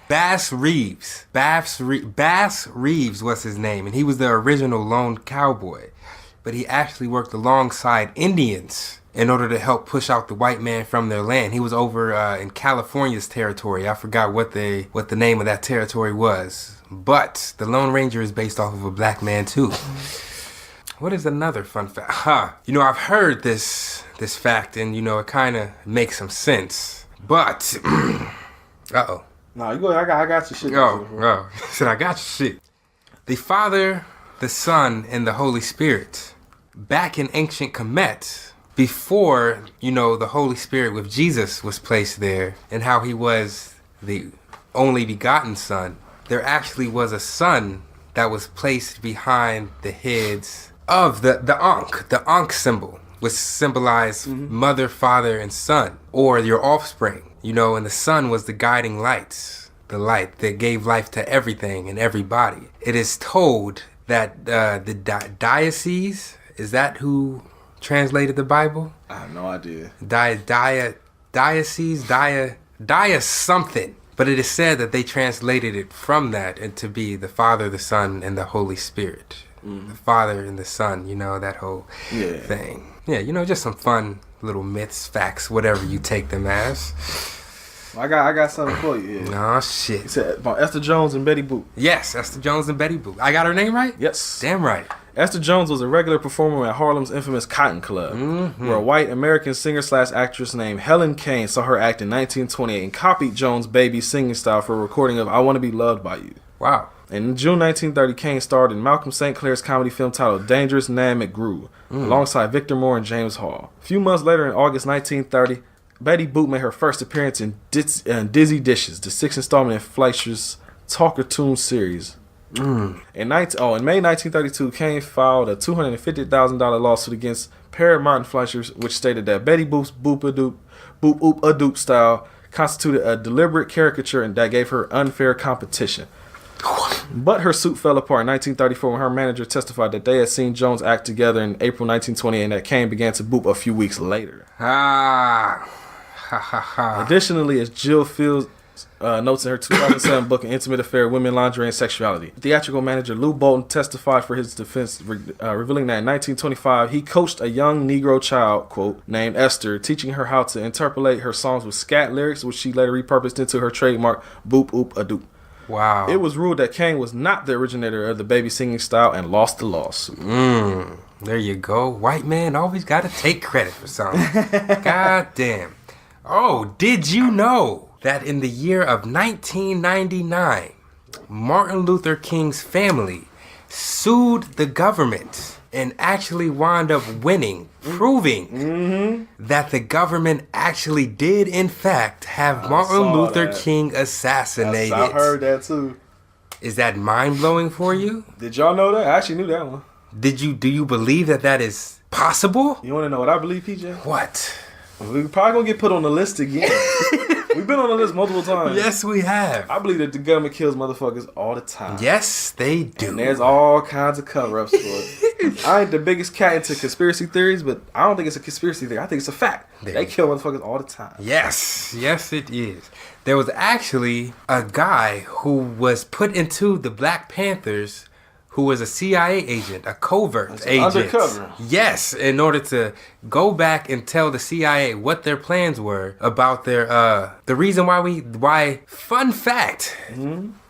Bass Reeves. Bass Reeves was his name, and he was the original lone cowboy. But he actually worked alongside Indians in order to help push out the white man from their land. He was over in California's territory. I forgot what the name of that territory was. But the Lone Ranger is based off of a black man too. What is another fun fact? You know, I've heard this fact, and you know, it kind of makes some sense. But uh-oh. No, you go ahead. I got your shit. Oh. Said I got your shit. The Father, the Son, and the Holy Spirit. Back in ancient Kemet, before, you know, the Holy Spirit with Jesus was placed there, and how he was the only begotten Son, there actually was a son that was placed behind the heads of the Ankh. The Ankh symbol, which symbolized mother, father, and son, or your offspring. You know, and the sun was the guiding light, the light that gave life to everything and everybody. It is told that the diocese, is that who translated the Bible? I have no idea. Diocese, something. But it is said that they translated it from that and to be the Father, the Son, and the Holy Spirit. The Father and the Son, you know, that whole thing. Yeah, you know, just some fun little myths, facts, whatever you take them as. I got something for you. Oh, shit. It said about Esther Jones and Betty Boop. Yes, Esther Jones and Betty Boop. I got her name right? Yes. Damn right. Esther Jones was a regular performer at Harlem's infamous Cotton Club, where a white American singer/actress named Helen Kane saw her act in 1928 and copied Jones' baby singing style for a recording of I Want to Be Loved by You. Wow. In June 1930, Kane starred in Malcolm St. Clair's comedy film titled Dangerous Nan McGrew, alongside Victor Moore and James Hall. A few months later, in August 1930, Betty Boop made her first appearance in Dizzy Dishes, the 6th installment in Fleischer's Talk-a-Tune series. In May 1932, Kane filed a $250,000 lawsuit against Parrot Martin Fleischer, which stated that Betty Boop's boop-a-doop style constituted a deliberate caricature and that gave her unfair competition. But her suit fell apart in 1934 when her manager testified that they had seen Jones act together in April 1928 and that Kane began to boop a few weeks later. Additionally, as Jill Fields notes in her 2007 book, An Intimate Affair, Women, Lingerie, and Sexuality, theatrical manager Lou Bolton testified for his defense, revealing that in 1925, he coached a young Negro child, quote, named Esther, teaching her how to interpolate her songs with scat lyrics, which she later repurposed into her trademark boop-oop-a-doop. Wow. It was ruled that Kane was not the originator of the baby singing style and lost the lawsuit. There you go. White man always got to take credit for something. God damn. Oh, did you know that in the year of 1999, Martin Luther King's family sued the government and actually wound up winning, proving that the government actually did, in fact, have Martin Luther King assassinated. I heard that too. Is that mind-blowing for you? Did y'all know that? I actually knew that one. Do you believe that is possible? You want to know what I believe, PJ? What? We're probably going to get put on the list again. We've been on the list multiple times. Yes, we have. I believe that the government kills motherfuckers all the time. Yes, they do. And there's all kinds of cover-ups for it. I ain't the biggest cat into conspiracy theories, but I don't think it's a conspiracy theory. I think it's a fact. They kill motherfuckers all the time. Yes. Yes, it is. There was actually a guy who was put into the Black Panthers who was a CIA agent, a covert agent. Undercover. Yes, in order to go back and tell the CIA what their plans were about their the reason why fun fact.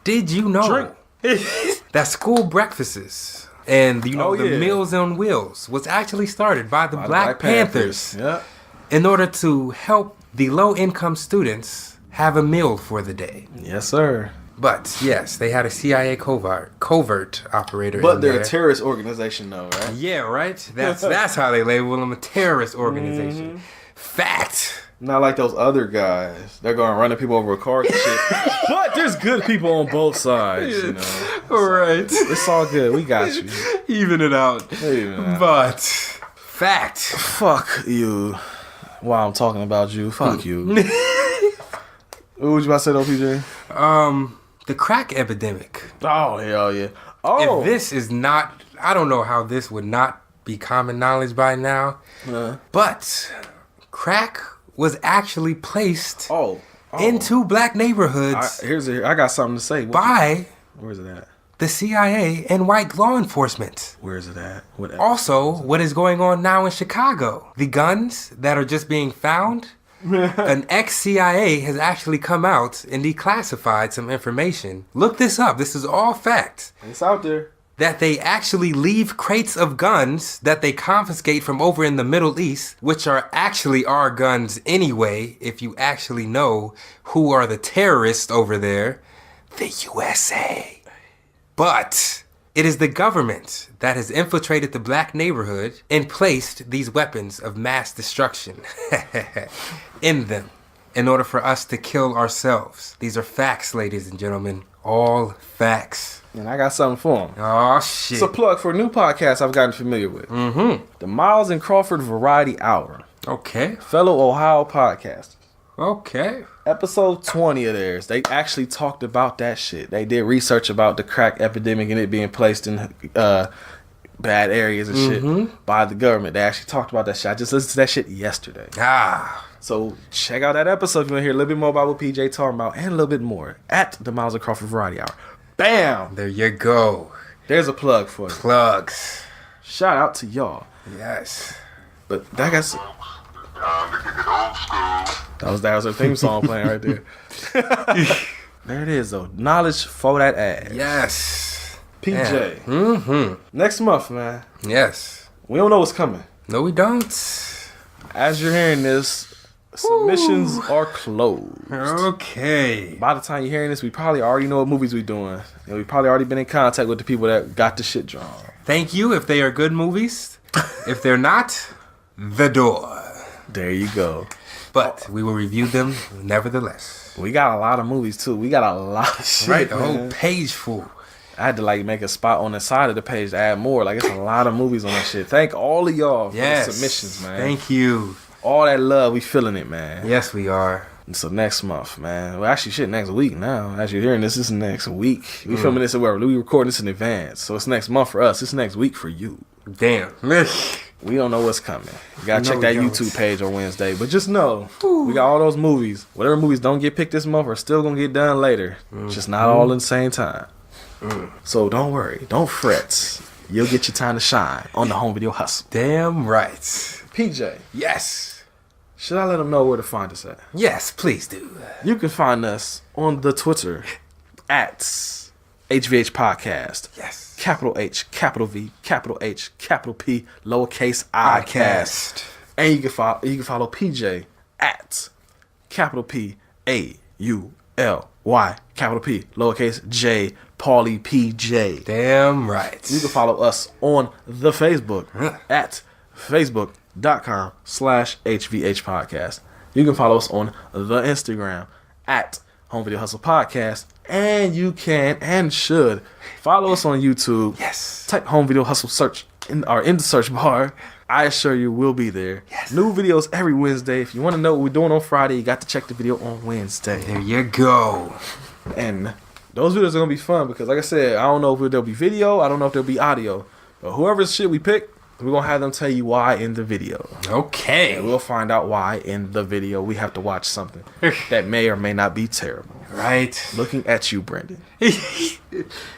Did you know that school breakfasts and the Meals on Wheels was actually started by the Black Panthers in order to help the low-income students have a meal for the day. Yes, sir. But yes, they had a CIA covert operator. But they're a terrorist organization, though, right? Yeah, right. That's how they label them, a terrorist organization. Fact. Not like those other guys. They're going running people over with cars and shit. But there's good people on both sides, you know. Right. It's all good. We got you. Even it out. But fact. Fuck you. While I'm talking about you, fuck you. What was you about to say, though, PJ? The crack epidemic. Oh, hell yeah. Oh. If this is not, I don't know how this would not be common knowledge by now. But crack was actually placed into black neighborhoods. I got something to say. Where's it at? The CIA and white law enforcement. Where is it at? Also, what is going on now in Chicago? The guns that are just being found. An ex-CIA has actually come out and declassified some information. Look this up. This is all fact. It's out there. That they actually leave crates of guns that they confiscate from over in the Middle East, which are actually our guns anyway, if you actually know who are the terrorists over there. The USA. But it is the government that has infiltrated the black neighborhood and placed these weapons of mass destruction in them in order for us to kill ourselves. These are facts, ladies and gentlemen. All facts. And I got something for them. Oh, shit. It's a plug for a new podcast I've gotten familiar with. The Miles and Crawford Variety Hour. Okay. Fellow Ohio podcasters. Okay. Episode 20 of theirs, they actually talked about that shit. They did research about the crack epidemic and it being placed in bad areas and shit by the government. They actually talked about that shit. I just listened to that shit yesterday. So check out that episode if you want to hear a little bit more about what PJ talking about and a little bit more at the Miles and Crawford Variety Hour. Bam! There you go. There's a plug for you. Plugs. Shout out to y'all. Yes. But that got that was a theme song playing right there. There it is though. Knowledge for that ass. Yes. PJ. Next month, man. Yes. We don't know what's coming. No, we don't. As you're hearing this, submissions are closed. Okay. By the time you're hearing this, we probably already know what movies we're doing. And we probably already been in contact with the people that got the shit drawn. Thank you if they are good movies. If they're not, the door. There you go. But we will review them nevertheless. We got a lot of movies too. We got a lot of shit. Right, the whole page full. I had to make a spot on the side of the page to add more. It's a lot of movies on that shit. Thank all of y'all for the submissions, man. Thank you. All that love, we feeling it, man. Yes, we are. And so next month, man. Well, actually, shit, next week now. As you're hearing this is next week. We filming this we recording this in advance. So it's next month for us. It's next week for you. Damn. We don't know what's coming. You gotta check that YouTube page on Wednesday. But just know, we got all those movies. Whatever movies don't get picked this month are still gonna get done later. Just not all in the same time. So don't worry. Don't fret. You'll get your time to shine on the home video hustle. Damn right. PJ. Yes. Should I let them know where to find us at? Yes, please do. You can find us on the Twitter at HVH Podcast. Yes. Capital H, capital V, capital H, capital P, lowercase I cast. And you can follow PJ at capital P A U L Y, capital P, lowercase J, Paulie PJ. Damn right. You can follow us on the Facebook at facebook.com/HVH Podcast. You can follow us on the Instagram at Home Video Hustle Podcast. And you can and should follow us on YouTube. Yes. Type Home Video Hustle search in the search bar. I assure you we'll be there. Yes. New videos every Wednesday. If you want to know what we're doing on Friday, you got to check the video on Wednesday. There you go. And those videos are going to be fun because, like I said, I don't know if there'll be video. I don't know if there'll be audio. But whoever's shit we pick, we're going to have them tell you why in the video. Okay. And we'll find out why in the video. We have to watch something that may or may not be terrible. Right. Looking at you, Brendan.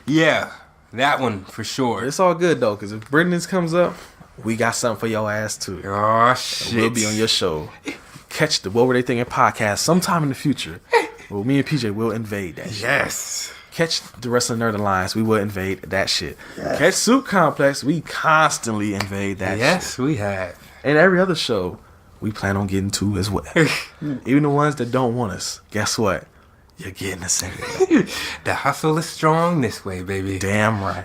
Yeah. That one for sure. It's all good, though, because if Brendan's comes up, we got something for your ass, too. Oh, shit. We'll be on your show. Catch the What Were They Thinking podcast sometime in the future. Well, me and PJ will invade that shit. Yes. Catch the Wrestling Nerd Alliance. We will invade that shit. Yes. Catch Soup Complex. We constantly invade that shit. Yes, we have. And every other show, we plan on getting to as well. Even the ones that don't want us, guess what? You're getting us anyway. The hustle is strong this way, baby. Damn right.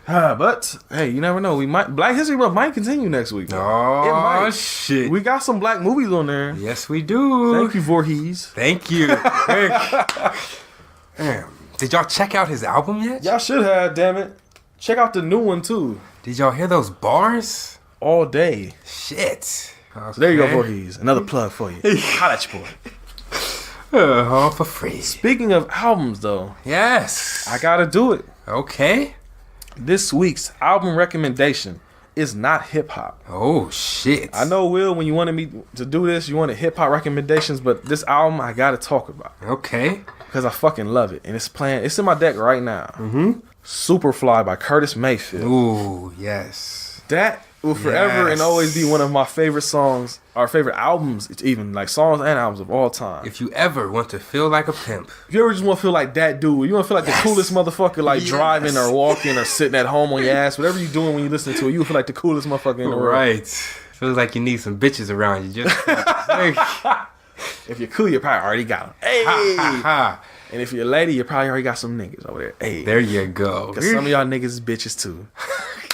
But, hey, you never know. Black History Month might continue next week. Oh, shit. We got some black movies on there. Yes, we do. Thank you, Voorhees. Thank you. Damn. Did y'all check out his album yet? Y'all should have, damn it. Check out the new one, too. Did y'all hear those bars? All day. Shit. So there you go, Voorhees. Another plug for you. Holla at your boy. All for free. Speaking of albums, though. Yes. I gotta do it. Okay. This week's album recommendation is not hip-hop. Oh, shit. I know, Will, when you wanted me to do this, you wanted hip-hop recommendations, but this album I gotta talk about. Okay. Because I fucking love it. And it's in my deck right now. Mm-hmm. Superfly by Curtis Mayfield. Ooh, yes. That will forever and always be one of my favorite songs, our favorite albums, even like songs and albums of all time. If you ever want to feel like a pimp. If you ever just want to feel like that dude, you want to feel like the coolest motherfucker, like driving or walking or sitting at home on your ass, whatever you're doing when you listen to it, you feel like the coolest motherfucker in the world. Right. Feels like you need some bitches around you. Just if you're cool, you probably already got them. Hey! Ha, ha, ha. And if you're a lady, you probably already got some niggas over there. Hey. There you go. Because some of y'all niggas is bitches too.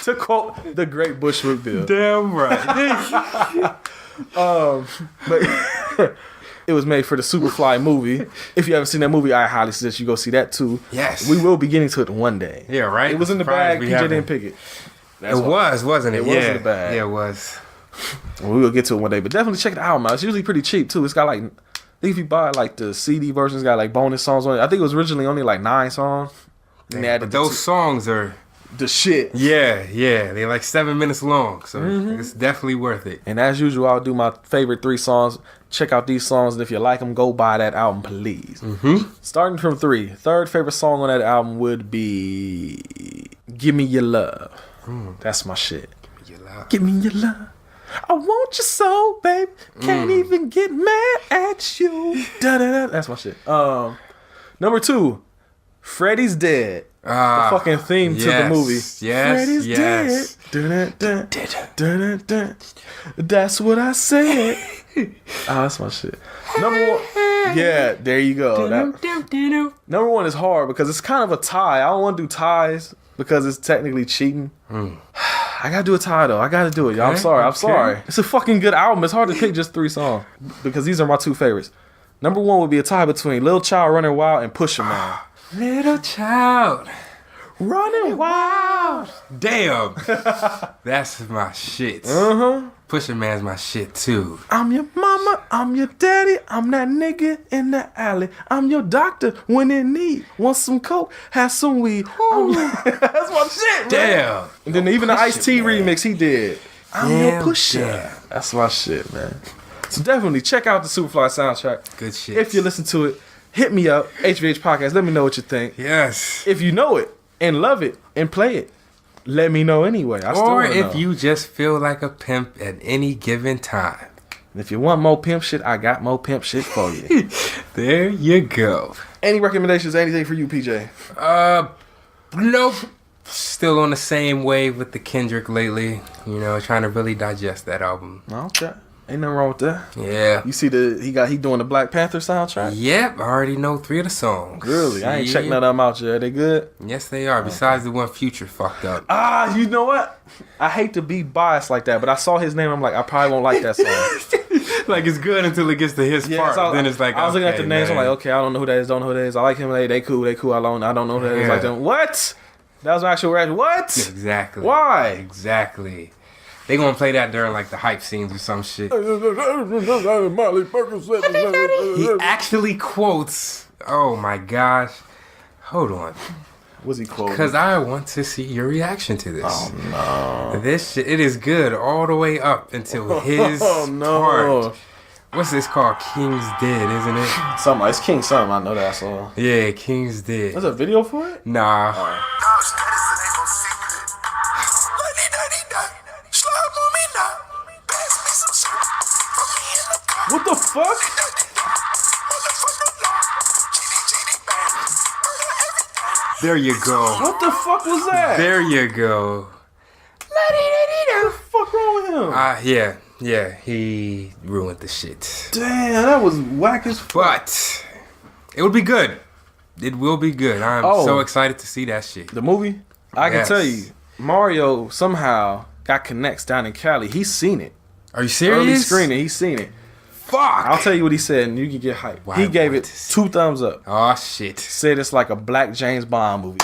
To quote the great Bushwick Bill. Damn right. But it was made for the Superfly movie. If you haven't seen that movie, I highly suggest you go see that too. Yes. We will be getting to it one day. Yeah, right. It was in the bag. PJ didn't pick it. Wasn't it? It was in the bag. Yeah, it was. We will get to it one day. But definitely check the album out. It's usually pretty cheap too. It's got like, I think if you buy like the CD version, it's got like bonus songs on it. I think it was originally only like 9 songs. But those songs are the shit. Yeah. They're like 7 minutes long. So it's definitely worth it. And as usual, I'll do my favorite 3 songs. Check out these songs. And if you like them, go buy that album, please. Mm-hmm. Starting from 3. Third favorite song on that album would be Give Me Your Love. That's my shit. Give me your love. Give me your love. I want you so, babe. Can't even get mad at you. Da-da-da. That's my shit. Number 2, Freddy's Dead. The fucking theme to the movie. Yes. Freddy's dead. Dun-dun-dun. Dun-dun-dun. That's what I said. That's my shit. Number 1. Yeah, there you go. Number 1 is hard because it's kind of a tie. I don't want to do ties because it's technically cheating. I gotta do a tie though. I gotta do it, y'all. I'm sorry. I'm sorry. It's a fucking good album. It's hard to pick just 3 songs because these are my 2 favorites. Number 1 would be a tie between Lil Child Running Wild and Pusha Man. Little child Running Wild. Damn. That's my shit. Pusha Man's my shit too. I'm your mama, I'm your daddy, I'm that nigga in the alley. I'm your doctor when in need. Want some coke, have some weed. That's my shit, man. Damn. And then even the Ice-T remix he did. I'm your Pusha. Damn. That's my shit, man. So definitely check out the Superfly soundtrack. Good shit. If you listen to it, hit me up, HVH Podcast. Let me know what you think. Yes. If you know it and love it and play it, let me know anyway. Or if you just feel like a pimp at any given time. And if you want more pimp shit, I got more pimp shit for you. There you go. Any recommendations? Anything for you, PJ? Nope. Still on the same wave with the Kendrick lately. You know, trying to really digest that album. Okay. Ain't nothing wrong with that. Yeah. You see he doing the Black Panther soundtrack? Yep, I already know 3 of the songs. Really? I ain't checked none of them out yet. Are they good? Yes, they are. Besides the one Future fucked up. Ah, you know what? I hate to be biased like that, but I saw his name. I'm like, I probably won't like that song. Like, it's good until it gets to his part. So then it's like, I was looking at the names. Man. I'm like, okay, I don't know who that is. Don't know who that is. I like him. They cool. They cool. I don't know who that is. Like them. What? That was an actual reaction. What? Exactly. Why? Exactly. They gonna play that during like the hype scenes or some shit. He actually quotes. Oh my gosh. Hold on. What's he quoting? Because I want to see your reaction to this. Oh no. This shit, it is good all the way up until his part. What's this called? King's Dead, isn't it? Something. It's King something. I know that. So. Yeah, King's Dead. There's a video for it? Nah. What the fuck? There you go. What the fuck was that? There you go. What the fuck wrong with him? Yeah, he ruined the shit. Damn, that was whack as fuck. But it will be good. It will be good. I'm so excited to see that shit. The movie? I can tell you, Mario somehow got connects down in Cali. He's seen it. Are you serious? Early screening, he's seen it. Fuck! I'll tell you what he said, and you can get hyped. He gave it 2 thumbs up. Oh shit! Said it's like a black James Bond movie.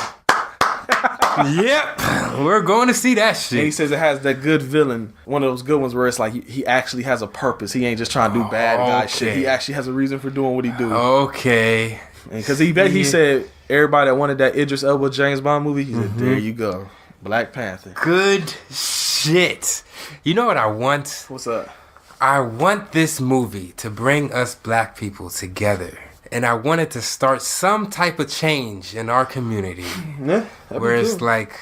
Yep, we're going to see that shit. And he says it has that good villain, one of those good ones where it's like he actually has a purpose. He ain't just trying to do bad guy shit. He actually has a reason for doing what he do. Okay. Because he said everybody that wanted that Idris Elba James Bond movie, he said, there you go, Black Panther. Good shit. You know what I want? What's up? I want this movie to bring us black people together. And I want it to start some type of change in our community. Yeah, where it's like,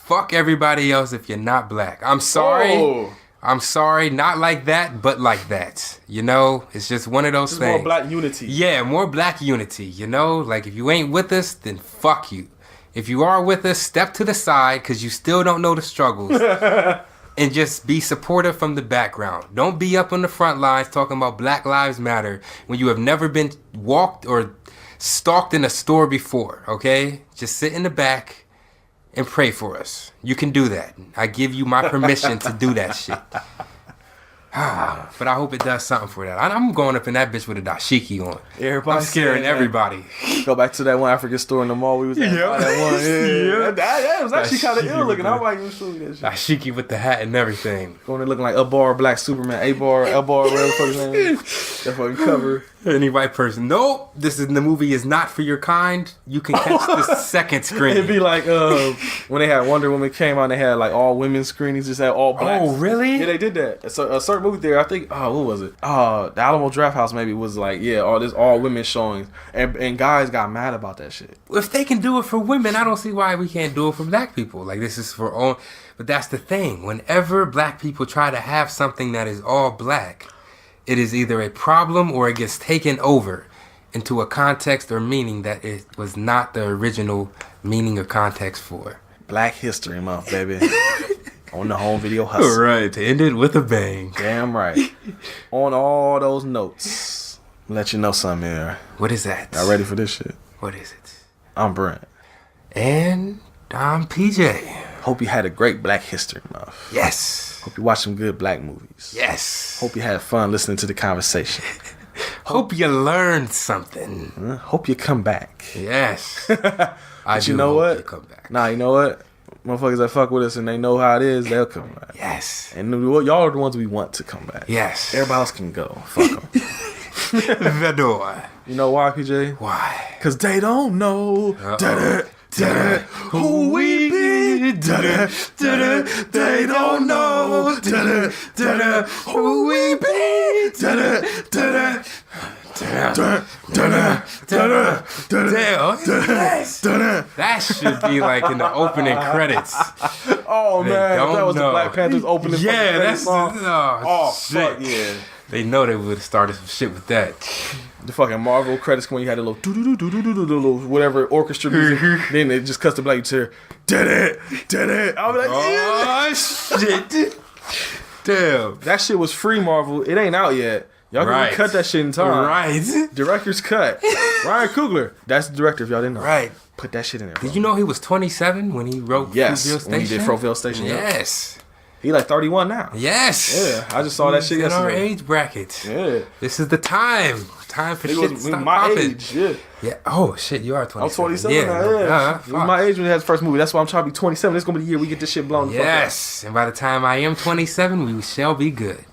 fuck everybody else if you're not black. I'm sorry. Oh. I'm sorry. Not like that, but like that. You know? It's just one of those things. More black unity. Yeah, more black unity. You know? Like, if you ain't with us, then fuck you. If you are with us, step to the side because you still don't know the struggles. And just be supportive from the background. Don't be up on the front lines talking about Black Lives Matter when you have never been walked or stalked in a store before, okay? Just sit in the back and pray for us. You can do that. I give you my permission to do that shit. But I hope it does something for that. I'm going up in that bitch with a dashiki on. I'm scaring everybody. Go back to that one African store in the mall we was at. Yep. That one. Yeah. That was actually kind of Dashiki ill looking. with I'm like, you showing that shit. Dashiki with the hat and everything. Going there looking like A-Bar Black Superman, A-Bar, L-Bar, whatever the fuck his name is. That fucking cover. Any white person, nope, the movie is not for your kind. You can catch the second screen. It'd be like when they had Wonder Woman came out, they had like all women's screenings, just had all black. Oh, really? Yeah, they did that. So a certain movie there, I think, what was it? The Alamo Drafthouse maybe was like, all women showings. And guys got mad about that shit. If they can do it for women, I don't see why we can't do it for black people. Like, this is for all. But that's the thing. Whenever black people try to have something that is all black, it is either a problem or it gets taken over into a context or meaning that it was not the original meaning or context for. Black History Month, baby. On the home video hustle. All right, to end it with a bang. Damn right. On all those notes, let you know something here. What is that? Y'all ready for this shit? What is it? I'm Brent. And I'm PJ. Hope you had a great Black History Month. Yes. Hope you watched some good black movies. Yes. Hope you had fun listening to the conversation. Hope you learned something. Hope you come back. Yes. But you know what? You come back. Nah, you know what? Motherfuckers that fuck with us and they know how it is, they'll come back. Yes. And y'all are the ones we want to come back. Yes. Everybody else can go. Fuck them. The door. You know why, PJ? Why? Because they don't know who we be. They don't know who we be. That should be like in the opening credits. Oh man, that was the Black Panthers opening. Yeah, that's song. Oh Fuck yeah. They know they would have started some shit with that. The fucking Marvel credits when you had a little do whatever orchestra music. Then it just cuts to black to did it. I'll be like, oh shit. Damn. That shit was free, Marvel. It ain't out yet. Y'all can cut that shit in time. Right. Director's cut. Ryan Coogler. That's the director if y'all didn't know. Right. Put that shit in there, bro. Did you know he was 27 when he wrote Fruitvale Station? When he did Fruitvale Station. Yes. He like 31 now. Yes. Yeah, I just saw that shit yesterday. In our age bracket. Yeah. This is the time. Time for shit to stop my popping. age, yeah. Yeah. Oh, shit, you are 27. I'm 27 now, yeah. It was my age when he had his first movie. That's why I'm trying to be 27. This is going to be the year we get this shit blown the fuck up. Yes. And by the time I am 27, we shall be good.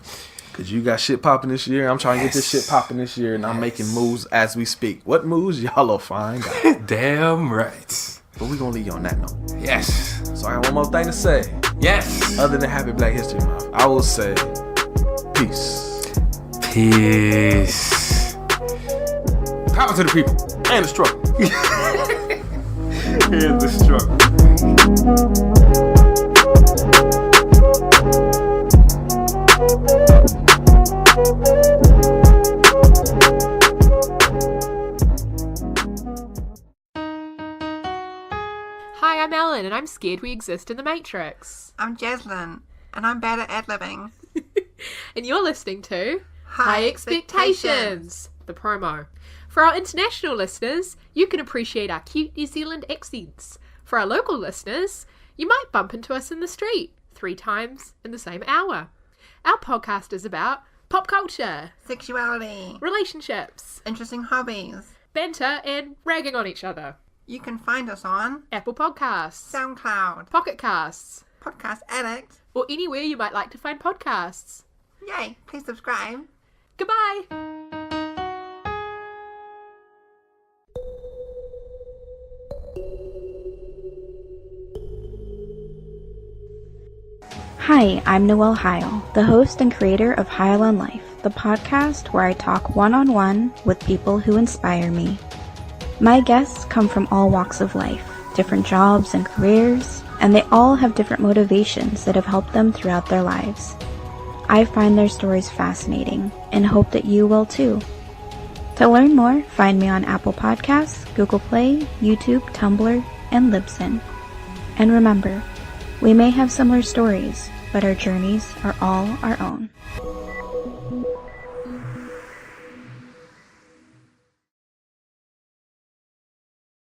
Because you got shit popping this year. I'm trying to get this shit popping this year, and I'm making moves as we speak. What moves? Y'all will find out. Damn right. But we going to leave you on that note. Yes. So I got one more thing to say. Yes. Other than Happy Black History Month, I will say peace. Peace. Power to the people. And the struggle. And the struggle. Hi, I'm Ellen, and I'm scared we exist in the Matrix. I'm Jaslyn, and I'm bad at ad-libbing. And you're listening to High Expectations, the promo. For our international listeners, you can appreciate our cute New Zealand accents. For our local listeners, you might bump into us in the street 3 times in the same hour. Our podcast is about pop culture, Sexuality, relationships, interesting hobbies. banter, and ragging on each other. You can find us on Apple Podcasts, SoundCloud, Pocket Casts, Podcast Addict. or anywhere you might like to find podcasts. Yay, please subscribe. Goodbye! Hi, I'm Noelle Hile, the host and creator of Hile on Life, the podcast where I talk one-on-one with people who inspire me. My guests come from all walks of life, different jobs and careers, and they all have different motivations that have helped them throughout their lives. I find their stories fascinating and hope that you will too. To learn more, find me on Apple Podcasts, Google Play, YouTube, Tumblr, and Libsyn. And remember, we may have similar stories, but our journeys are all our own.